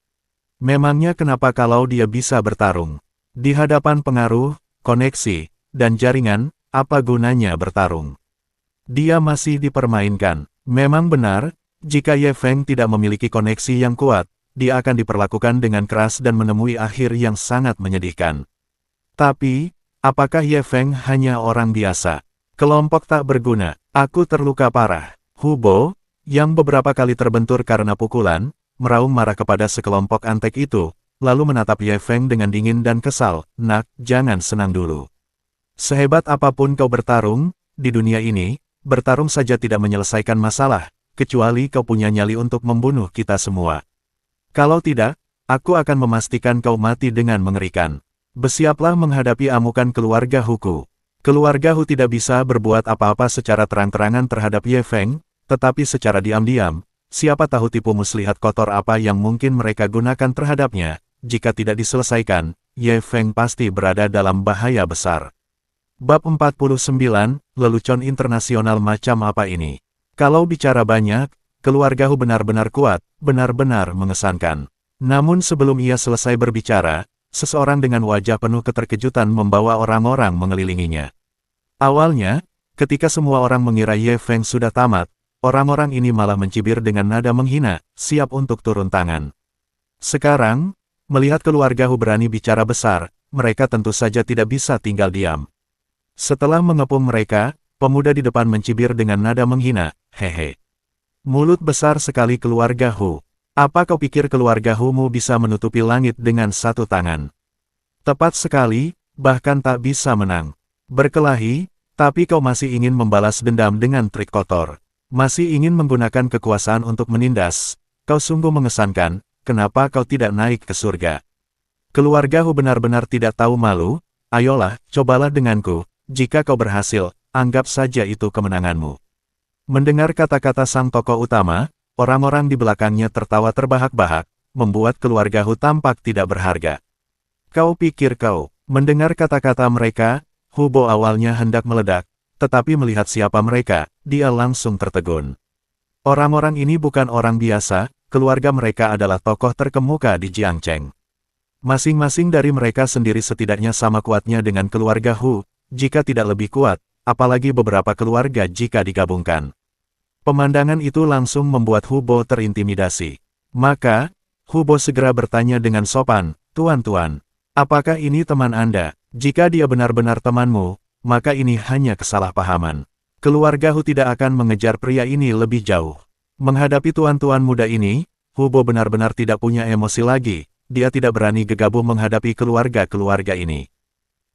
Memangnya kenapa kalau dia bisa bertarung? Di hadapan pengaruh, koneksi, dan jaringan, apa gunanya bertarung? Dia masih dipermainkan. Memang benar, jika Ye Feng tidak memiliki koneksi yang kuat, dia akan diperlakukan dengan keras dan menemui akhir yang sangat menyedihkan. Tapi, apakah Ye Feng hanya orang biasa? Kelompok tak berguna, aku terluka parah. Hubo, yang beberapa kali terbentur karena pukulan, meraung marah kepada sekelompok antek itu, lalu menatap Ye Feng dengan dingin dan kesal. "Nak, jangan senang dulu. Sehebat apapun kau bertarung, di dunia ini, bertarung saja tidak menyelesaikan masalah, kecuali kau punya nyali untuk membunuh kita semua. Kalau tidak, aku akan memastikan kau mati dengan mengerikan. Bersiaplah menghadapi amukan keluarga Huku." Keluarga Hu tidak bisa berbuat apa-apa secara terang-terangan terhadap Ye Feng, tetapi secara diam-diam, siapa tahu tipu muslihat kotor apa yang mungkin mereka gunakan terhadapnya. Jika tidak diselesaikan, Ye Feng pasti berada dalam bahaya besar. Bab 49, lelucon internasional macam apa ini? Kalau bicara banyak, keluarga Hu benar-benar kuat, benar-benar mengesankan. Namun sebelum ia selesai berbicara, seseorang dengan wajah penuh keterkejutan membawa orang-orang mengelilinginya. Awalnya, ketika semua orang mengira Ye Feng sudah tamat, orang-orang ini malah mencibir dengan nada menghina, siap untuk turun tangan. Sekarang, melihat keluarga Hu berani bicara besar, mereka tentu saja tidak bisa tinggal diam. Setelah mengepung mereka, pemuda di depan mencibir dengan nada menghina, hehe. Mulut besar sekali keluarga Hu. Apa kau pikir keluarga Hu-mu bisa menutupi langit dengan satu tangan? Tepat sekali, bahkan tak bisa menang. Berkelahi, tapi kau masih ingin membalas dendam dengan trik kotor. Masih ingin menggunakan kekuasaan untuk menindas. Kau sungguh mengesankan, kenapa kau tidak naik ke surga? Keluarga Hu benar-benar tidak tahu malu. Ayolah, cobalah denganku. Jika kau berhasil, anggap saja itu kemenanganmu. Mendengar kata-kata sang tokoh utama, orang-orang di belakangnya tertawa terbahak-bahak, membuat keluarga Hu tampak tidak berharga. Kau pikir kau, mendengar kata-kata mereka, Hu Bo awalnya hendak meledak, tetapi melihat siapa mereka, dia langsung tertegun. Orang-orang ini bukan orang biasa, keluarga mereka adalah tokoh terkemuka di Jiangcheng. Masing-masing dari mereka sendiri setidaknya sama kuatnya dengan keluarga Hu, jika tidak lebih kuat, apalagi beberapa keluarga jika digabungkan. Pemandangan itu langsung membuat Hu Bo terintimidasi. Maka, Hu Bo segera bertanya dengan sopan, "Tuan-tuan, apakah ini teman Anda? Jika dia benar-benar temanmu, maka ini hanya kesalahpahaman. Keluarga Hu tidak akan mengejar pria ini lebih jauh." Menghadapi tuan-tuan muda ini, Hu Bo benar-benar tidak punya emosi lagi, dia tidak berani gegabah menghadapi keluarga-keluarga ini.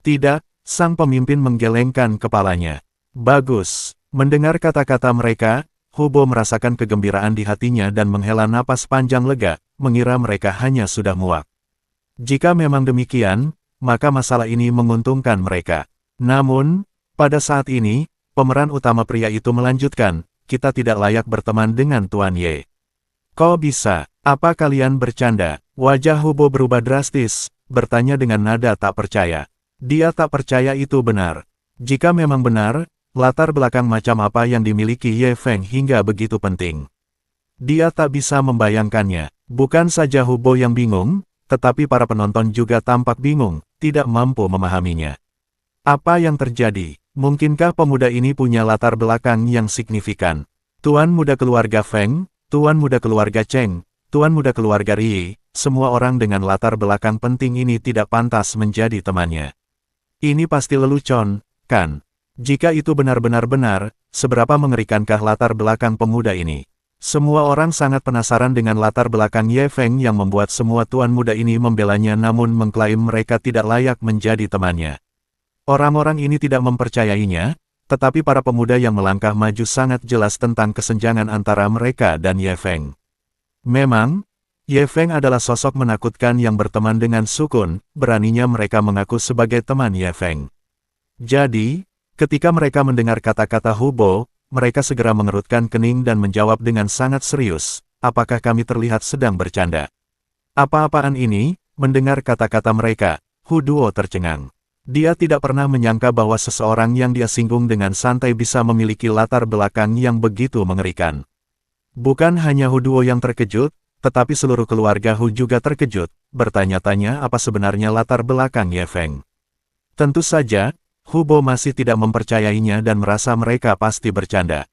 Tidak, sang pemimpin menggelengkan kepalanya. Bagus, mendengar kata-kata mereka, Hu Bo merasakan kegembiraan di hatinya dan menghela napas panjang lega, mengira mereka hanya sudah muak. Jika memang demikian, maka masalah ini menguntungkan mereka. Namun, pada saat ini, pemeran utama pria itu melanjutkan, "Kita tidak layak berteman dengan Tuan Ye." "Kok bisa? Apa kalian bercanda?" Wajah Hu Bo berubah drastis, bertanya dengan nada tak percaya. Dia tak percaya itu benar. Jika memang benar, latar belakang macam apa yang dimiliki Ye Feng hingga begitu penting. Dia tak bisa membayangkannya. Bukan saja Hu Bo yang bingung, tetapi para penonton juga tampak bingung, tidak mampu memahaminya. Apa yang terjadi? Mungkinkah pemuda ini punya latar belakang yang signifikan? Tuan muda keluarga Feng, tuan muda keluarga Cheng, tuan muda keluarga Rie, semua orang dengan latar belakang penting ini tidak pantas menjadi temannya. Ini pasti lelucon, kan? Jika itu benar-benar benar, seberapa mengerikankah latar belakang pemuda ini? Semua orang sangat penasaran dengan latar belakang Ye Feng yang membuat semua tuan muda ini membelanya namun mengklaim mereka tidak layak menjadi temannya. Orang-orang ini tidak mempercayainya, tetapi para pemuda yang melangkah maju sangat jelas tentang kesenjangan antara mereka dan Ye Feng. Memang, Ye Feng adalah sosok menakutkan yang berteman dengan Sukun, beraninya mereka mengaku sebagai teman Ye Feng. Jadi, ketika mereka mendengar kata-kata Hu Bo, mereka segera mengerutkan kening dan menjawab dengan sangat serius, "Apakah kami terlihat sedang bercanda?" "Apa-apaan ini?" Mendengar kata-kata mereka, Hu Duo tercengang. Dia tidak pernah menyangka bahwa seseorang yang dia singgung dengan santai bisa memiliki latar belakang yang begitu mengerikan. Bukan hanya Hu Duo yang terkejut, tetapi seluruh keluarga Hu juga terkejut, bertanya-tanya apa sebenarnya latar belakang Ye Feng. Tentu saja, Hu Bo masih tidak mempercayainya dan merasa mereka pasti bercanda.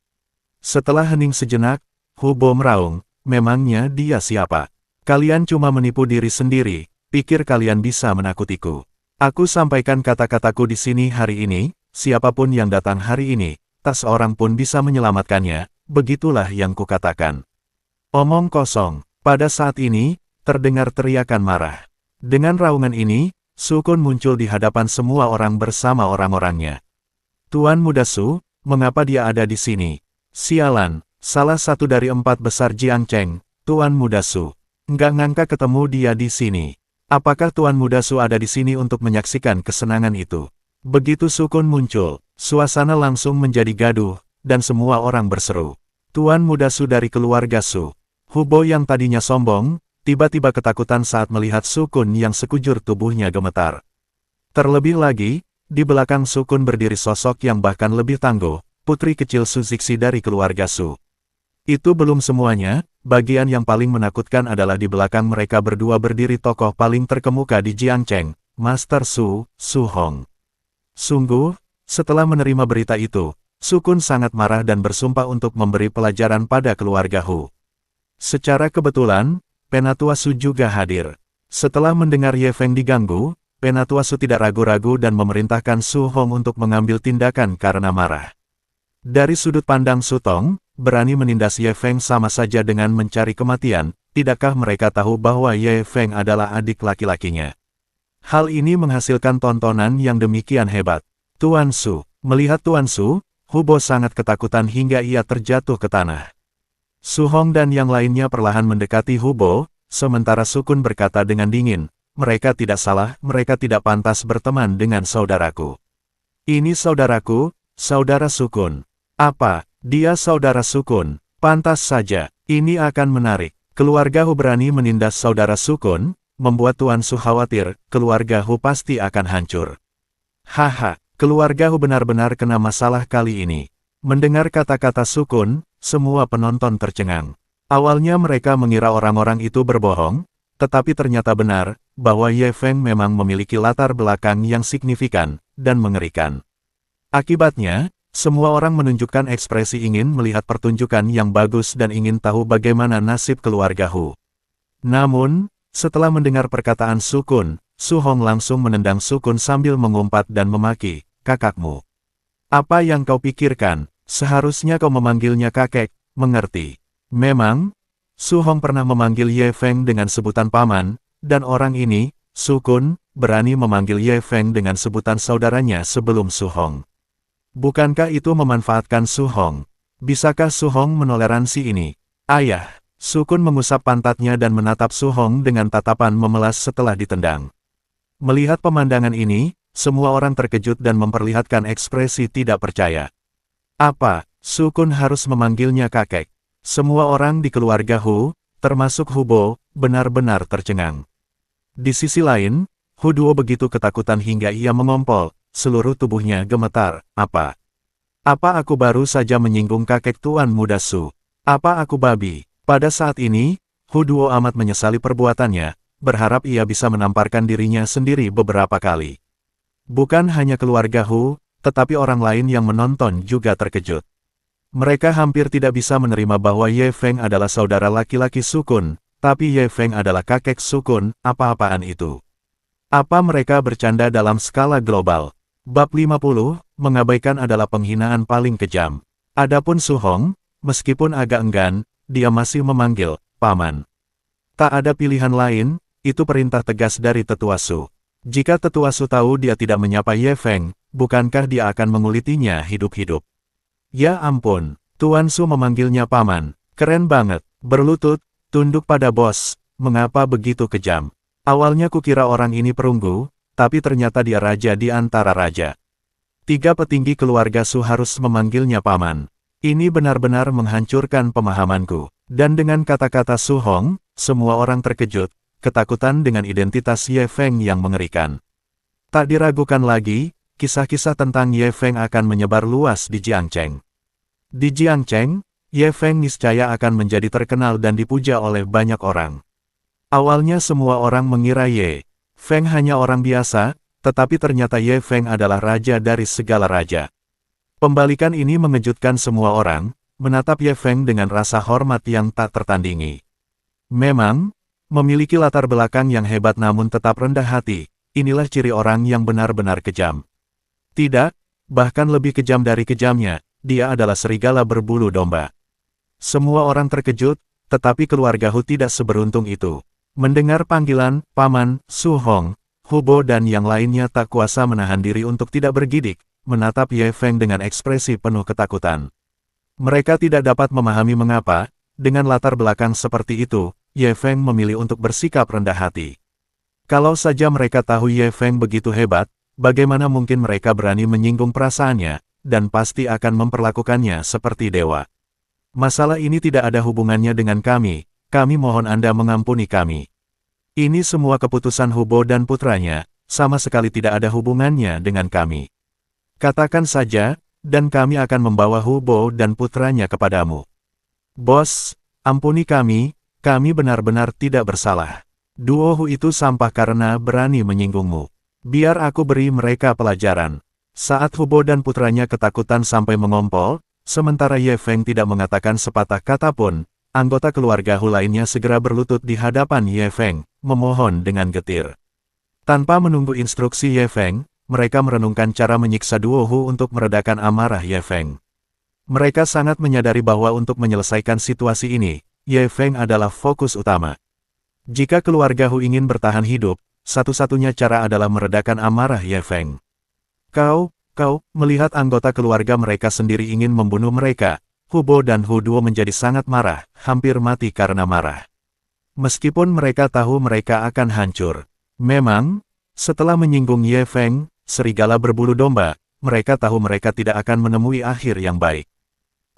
Setelah hening sejenak, Hu Bo meraung, "Memangnya dia siapa? Kalian cuma menipu diri sendiri, pikir kalian bisa menakutiku. Aku sampaikan kata-kataku di sini hari ini, siapapun yang datang hari ini, tak seorang pun bisa menyelamatkannya, begitulah yang kukatakan." Omong kosong. Pada saat ini, terdengar teriakan marah. Dengan raungan ini, Sukun muncul di hadapan semua orang bersama orang-orangnya. "Tuan Muda Su, mengapa dia ada di sini?" "Sialan, salah satu dari 4 besar Jiangcheng, Tuan Muda Su. Nggak ngangka ketemu dia di sini. Apakah Tuan Muda Su ada di sini untuk menyaksikan kesenangan itu?" Begitu Sukun muncul, suasana langsung menjadi gaduh, dan semua orang berseru. Tuan muda Su dari keluarga Su. Hubo yang tadinya sombong, tiba-tiba ketakutan saat melihat Sukun yang sekujur tubuhnya gemetar. Terlebih lagi, di belakang Sukun berdiri sosok yang bahkan lebih tangguh, putri kecil Su Zixi dari keluarga Su. Itu belum semuanya, bagian yang paling menakutkan adalah di belakang mereka berdua berdiri tokoh paling terkemuka di Jiangcheng, Master Su, Su Hong. Sungguh, setelah menerima berita itu, Sukun sangat marah dan bersumpah untuk memberi pelajaran pada keluarga Hu. Secara kebetulan, Penatua Su juga hadir. Setelah mendengar Ye Feng diganggu, Penatua Su tidak ragu-ragu dan memerintahkan Su Hong untuk mengambil tindakan karena marah. Dari sudut pandang Su Tong, berani menindas Ye Feng sama saja dengan mencari kematian, tidakkah mereka tahu bahwa Ye Feng adalah adik laki-lakinya? Hal ini menghasilkan tontonan yang demikian hebat. Tuan Su, melihat Tuan Su, Hubo sangat ketakutan hingga ia terjatuh ke tanah. Su Hong dan yang lainnya perlahan mendekati Hubo, sementara Sukun berkata dengan dingin, mereka tidak salah, mereka tidak pantas berteman dengan saudaraku. Ini saudaraku, saudara Sukun. Apa, dia saudara Sukun? Pantas saja, ini akan menarik. Keluarga Hu berani menindas saudara Sukun, membuat Tuan Su khawatir, keluarga Hu pasti akan hancur. Haha, keluarga Hu benar-benar kena masalah kali ini. Mendengar kata-kata Sukun, semua penonton tercengang. Awalnya mereka mengira orang-orang itu berbohong, tetapi ternyata benar, bahwa Ye Feng memang memiliki latar belakang yang signifikan, dan mengerikan. Akibatnya, semua orang menunjukkan ekspresi ingin melihat pertunjukan yang bagus dan ingin tahu bagaimana nasib keluarga Hu. Namun, setelah mendengar perkataan Sukun, Su Hong langsung menendang Sukun sambil mengumpat dan memaki, kakakmu. Apa yang kau pikirkan? Seharusnya kau memanggilnya kakek, mengerti? Memang, Su Hong pernah memanggil Ye Feng dengan sebutan paman, dan orang ini, Sukun, berani memanggil Ye Feng dengan sebutan saudaranya sebelum Su Hong. Bukankah itu memanfaatkan Su Hong? Bisakah Su Hong menoleransi ini? Ayah, Sukun mengusap pantatnya dan menatap Su Hong dengan tatapan memelas setelah ditendang. Melihat pemandangan ini, semua orang terkejut dan memperlihatkan ekspresi tidak percaya. Apa, Sukun harus memanggilnya kakek? Semua orang di keluarga Hu, termasuk Hubo, benar-benar tercengang. Di sisi lain, Hu Duo begitu ketakutan hingga ia mengompol, seluruh tubuhnya gemetar. Apa aku baru saja menyinggung kakek Tuan Muda Su? Apa aku babi? Pada saat ini, Hu Duo amat menyesali perbuatannya, berharap ia bisa menamparkan dirinya sendiri beberapa kali. Bukan hanya keluarga Hu, tetapi orang lain yang menonton juga terkejut. Mereka hampir tidak bisa menerima bahwa Ye Feng adalah saudara laki-laki Sukun, tapi Ye Feng adalah kakek Sukun, apa-apaan itu? Apa mereka bercanda dalam skala global? Bab 50, mengabaikan adalah penghinaan paling kejam. Adapun Su Hong, meskipun agak enggan, dia masih memanggil, paman. Tak ada pilihan lain, itu perintah tegas dari Tetua Su. Jika Tetua Su tahu dia tidak menyapa Ye Feng, bukankah dia akan mengulitinya hidup-hidup? Ya ampun, Tuan Su memanggilnya paman. Keren banget, berlutut, tunduk pada bos, mengapa begitu kejam? Awalnya kukira orang ini perunggu, tapi ternyata dia raja di antara raja. 3 petinggi keluarga Su harus memanggilnya paman. Ini benar-benar menghancurkan pemahamanku. Dan dengan kata-kata Su Hong, semua orang terkejut, ketakutan dengan identitas Ye Feng yang mengerikan. Tak diragukan lagi, kisah-kisah tentang Ye Feng akan menyebar luas di Jiangcheng. Di Jiangcheng, Ye Feng niscaya akan menjadi terkenal dan dipuja oleh banyak orang. Awalnya semua orang mengira Ye Feng hanya orang biasa, tetapi ternyata Ye Feng adalah raja dari segala raja. Pembalikan ini mengejutkan semua orang, menatap Ye Feng dengan rasa hormat yang tak tertandingi. Memang, memiliki latar belakang yang hebat namun tetap rendah hati, inilah ciri orang yang benar-benar kejam. Tidak, bahkan lebih kejam dari kejamnya, dia adalah serigala berbulu domba. Semua orang terkejut, tetapi keluarga Hu tidak seberuntung itu. Mendengar panggilan, Paman, Su Hong, Hubo dan yang lainnya tak kuasa menahan diri untuk tidak bergidik, menatap Ye Feng dengan ekspresi penuh ketakutan. Mereka tidak dapat memahami mengapa, dengan latar belakang seperti itu, Ye Feng memilih untuk bersikap rendah hati. Kalau saja mereka tahu Ye Feng begitu hebat, bagaimana mungkin mereka berani menyinggung perasaannya, dan pasti akan memperlakukannya seperti dewa. Masalah ini tidak ada hubungannya dengan kami mohon Anda mengampuni kami. Ini semua keputusan Hubo dan putranya, sama sekali tidak ada hubungannya dengan kami. Katakan saja, dan kami akan membawa Hubo dan putranya kepadamu. Bos, ampuni kami benar-benar tidak bersalah. Duohu itu sampah karena berani menyinggungmu. Biar aku beri mereka pelajaran. Saat Hubo dan putranya ketakutan sampai mengompol, sementara Ye Feng tidak mengatakan sepatah kata pun, anggota keluarga Hu lainnya segera berlutut di hadapan Ye Feng, memohon dengan getir. Tanpa menunggu instruksi Ye Feng, mereka merenungkan cara menyiksa Duohu untuk meredakan amarah Ye Feng. Mereka sangat menyadari bahwa untuk menyelesaikan situasi ini, Ye Feng adalah fokus utama. Jika keluarga Hu ingin bertahan hidup, satu-satunya cara adalah meredakan amarah Ye Feng. Kau melihat anggota keluarga mereka sendiri ingin membunuh mereka. Hubo dan Hu Duo menjadi sangat marah, hampir mati karena marah. Meskipun mereka tahu mereka akan hancur. Memang, setelah menyinggung Ye Feng, serigala berbulu domba, mereka tahu mereka tidak akan menemui akhir yang baik.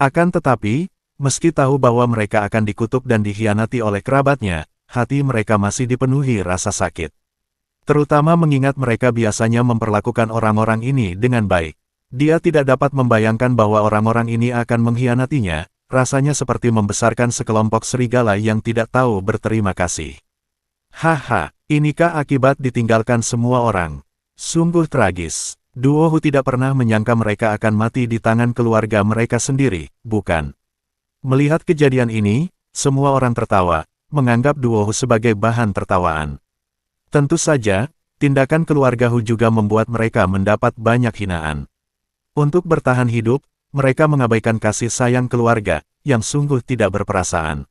Akan tetapi, meski tahu bahwa mereka akan dikutuk dan dikhianati oleh kerabatnya, hati mereka masih dipenuhi rasa sakit. Terutama mengingat mereka biasanya memperlakukan orang-orang ini dengan baik. Dia tidak dapat membayangkan bahwa orang-orang ini akan mengkhianatinya, rasanya seperti membesarkan sekelompok serigala yang tidak tahu berterima kasih. Haha, inikah akibat ditinggalkan semua orang? Sungguh tragis. Duohu tidak pernah menyangka mereka akan mati di tangan keluarga mereka sendiri, bukan? Melihat kejadian ini, semua orang tertawa, menganggap Duohu sebagai bahan tertawaan. Tentu saja, tindakan keluarga Hu juga membuat mereka mendapat banyak hinaan. Untuk bertahan hidup, mereka mengabaikan kasih sayang keluarga, yang sungguh tidak berperasaan.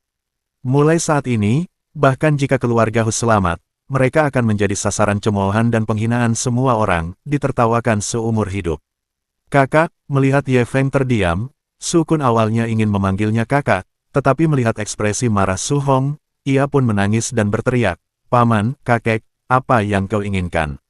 Mulai saat ini, bahkan jika keluarga Hu selamat, mereka akan menjadi sasaran cemoohan dan penghinaan semua orang, ditertawakan seumur hidup. Kakak, melihat Ye Feng terdiam, Su Kun awalnya ingin memanggilnya kakak, tetapi melihat ekspresi marah Su Hong, ia pun menangis dan berteriak, "Paman, kakek, apa yang kau inginkan?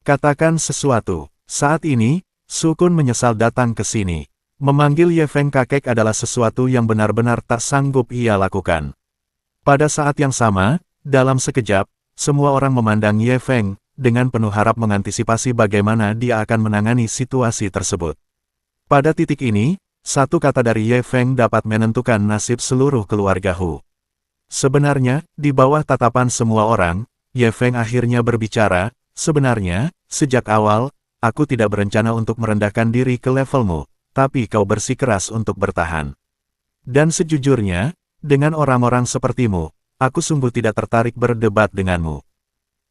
Katakan sesuatu." Saat ini, Su Kun menyesal datang ke sini. Memanggil Ye Feng kakek adalah sesuatu yang benar-benar tak sanggup ia lakukan. Pada saat yang sama, dalam sekejap, semua orang memandang Ye Feng, dengan penuh harap mengantisipasi bagaimana dia akan menangani situasi tersebut. Pada titik ini, satu kata dari Ye Feng dapat menentukan nasib seluruh keluarga Hu. Sebenarnya, di bawah tatapan semua orang, Ye Feng akhirnya berbicara, "Sebenarnya, sejak awal, aku tidak berencana untuk merendahkan diri ke levelmu, tapi kau bersikeras untuk bertahan. Dan sejujurnya, dengan orang-orang sepertimu, aku sungguh tidak tertarik berdebat denganmu.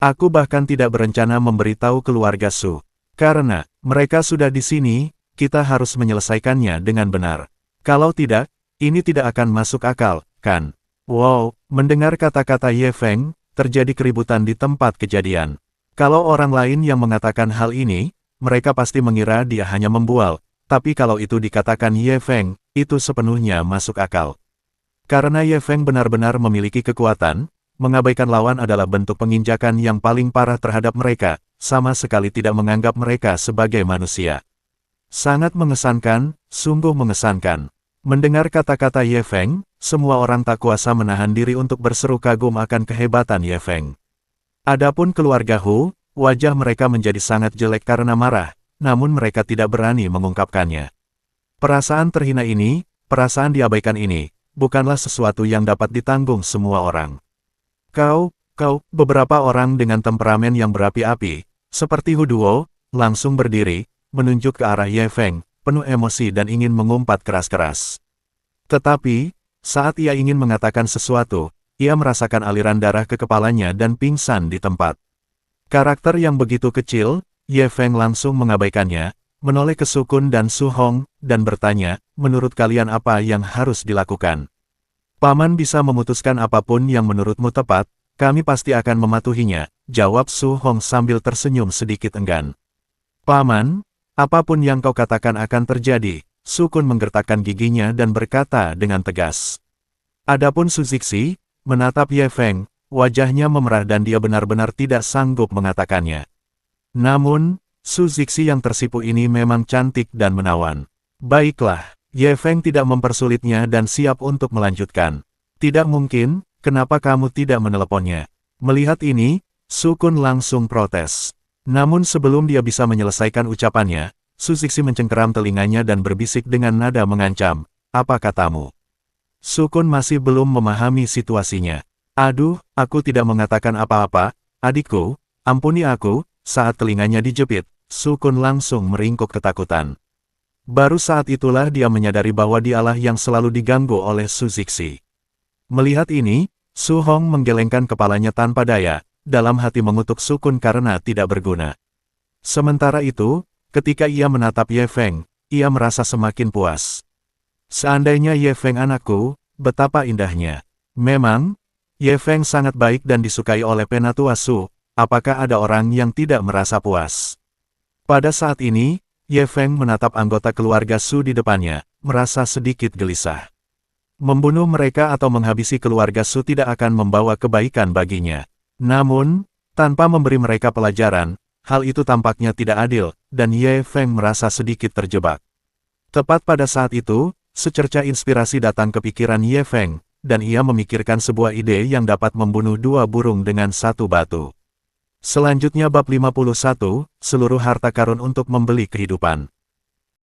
Aku bahkan tidak berencana memberitahu keluarga Su. Karena, mereka sudah di sini, kita harus menyelesaikannya dengan benar. Kalau tidak, ini tidak akan masuk akal, kan?" Wow, mendengar kata-kata Ye Feng, terjadi keributan di tempat kejadian. Kalau orang lain yang mengatakan hal ini, mereka pasti mengira dia hanya membual, tapi kalau itu dikatakan Ye Feng, itu sepenuhnya masuk akal. Karena Ye Feng benar-benar memiliki kekuatan, mengabaikan lawan adalah bentuk penginjakan yang paling parah terhadap mereka, sama sekali tidak menganggap mereka sebagai manusia. Sangat mengesankan, sungguh mengesankan. Mendengar kata-kata Ye Feng, semua orang tak kuasa menahan diri untuk berseru kagum akan kehebatan Ye Feng. Adapun keluarga Hu, wajah mereka menjadi sangat jelek karena marah, namun mereka tidak berani mengungkapkannya. Perasaan terhina ini, perasaan diabaikan ini, bukanlah sesuatu yang dapat ditanggung semua orang. Beberapa orang dengan temperamen yang berapi-api, seperti Hu Duo, langsung berdiri, menunjuk ke arah Ye Feng, penuh emosi dan ingin mengumpat keras-keras. Tetapi, saat ia ingin mengatakan sesuatu, ia merasakan aliran darah ke kepalanya dan pingsan di tempat. Karakter yang begitu kecil, Ye Feng langsung mengabaikannya, menoleh ke Su Kun dan Su Hong, dan bertanya, "Menurut kalian apa yang harus dilakukan?" "Paman bisa memutuskan apapun yang menurutmu tepat, kami pasti akan mematuhinya," jawab Su Hong sambil tersenyum sedikit enggan. "Paman, apapun yang kau katakan akan terjadi," Su Kun menggertakkan giginya dan berkata dengan tegas. Adapun Su Zixi, menatap Ye Feng, wajahnya memerah dan dia benar-benar tidak sanggup mengatakannya. Namun, Su Zixi yang tersipu ini memang cantik dan menawan. Baiklah, Ye Feng tidak mempersulitnya dan siap untuk melanjutkan. Tidak mungkin, kenapa kamu tidak meneleponnya? Melihat ini, Su Kun langsung protes. Namun sebelum dia bisa menyelesaikan ucapannya, Su Zixi mencengkeram telinganya dan berbisik dengan nada mengancam, "Apa katamu?" Su Kun masih belum memahami situasinya. "Aduh, aku tidak mengatakan apa-apa, adikku, ampuni aku." Saat telinganya dijepit, Su Kun langsung meringkuk ketakutan. Baru saat itulah dia menyadari bahwa dialah yang selalu diganggu oleh Su Zixi. Melihat ini, Su Hong menggelengkan kepalanya tanpa daya, dalam hati mengutuk Su Kun karena tidak berguna. Sementara itu, ketika ia menatap Ye Feng, ia merasa semakin puas. Seandainya Ye Feng anakku, betapa indahnya. Memang, Ye Feng sangat baik dan disukai oleh penatua Su. Apakah ada orang yang tidak merasa puas? Pada saat ini, Ye Feng menatap anggota keluarga Su di depannya, merasa sedikit gelisah. Membunuh mereka atau menghabisi keluarga Su tidak akan membawa kebaikan baginya. Namun, tanpa memberi mereka pelajaran, hal itu tampaknya tidak adil, dan Ye Feng merasa sedikit terjebak. Tepat pada saat itu, secerca inspirasi datang ke pikiran Ye Feng, dan ia memikirkan sebuah ide yang dapat membunuh dua burung dengan satu batu. Selanjutnya bab 51, seluruh harta karun untuk membeli kehidupan.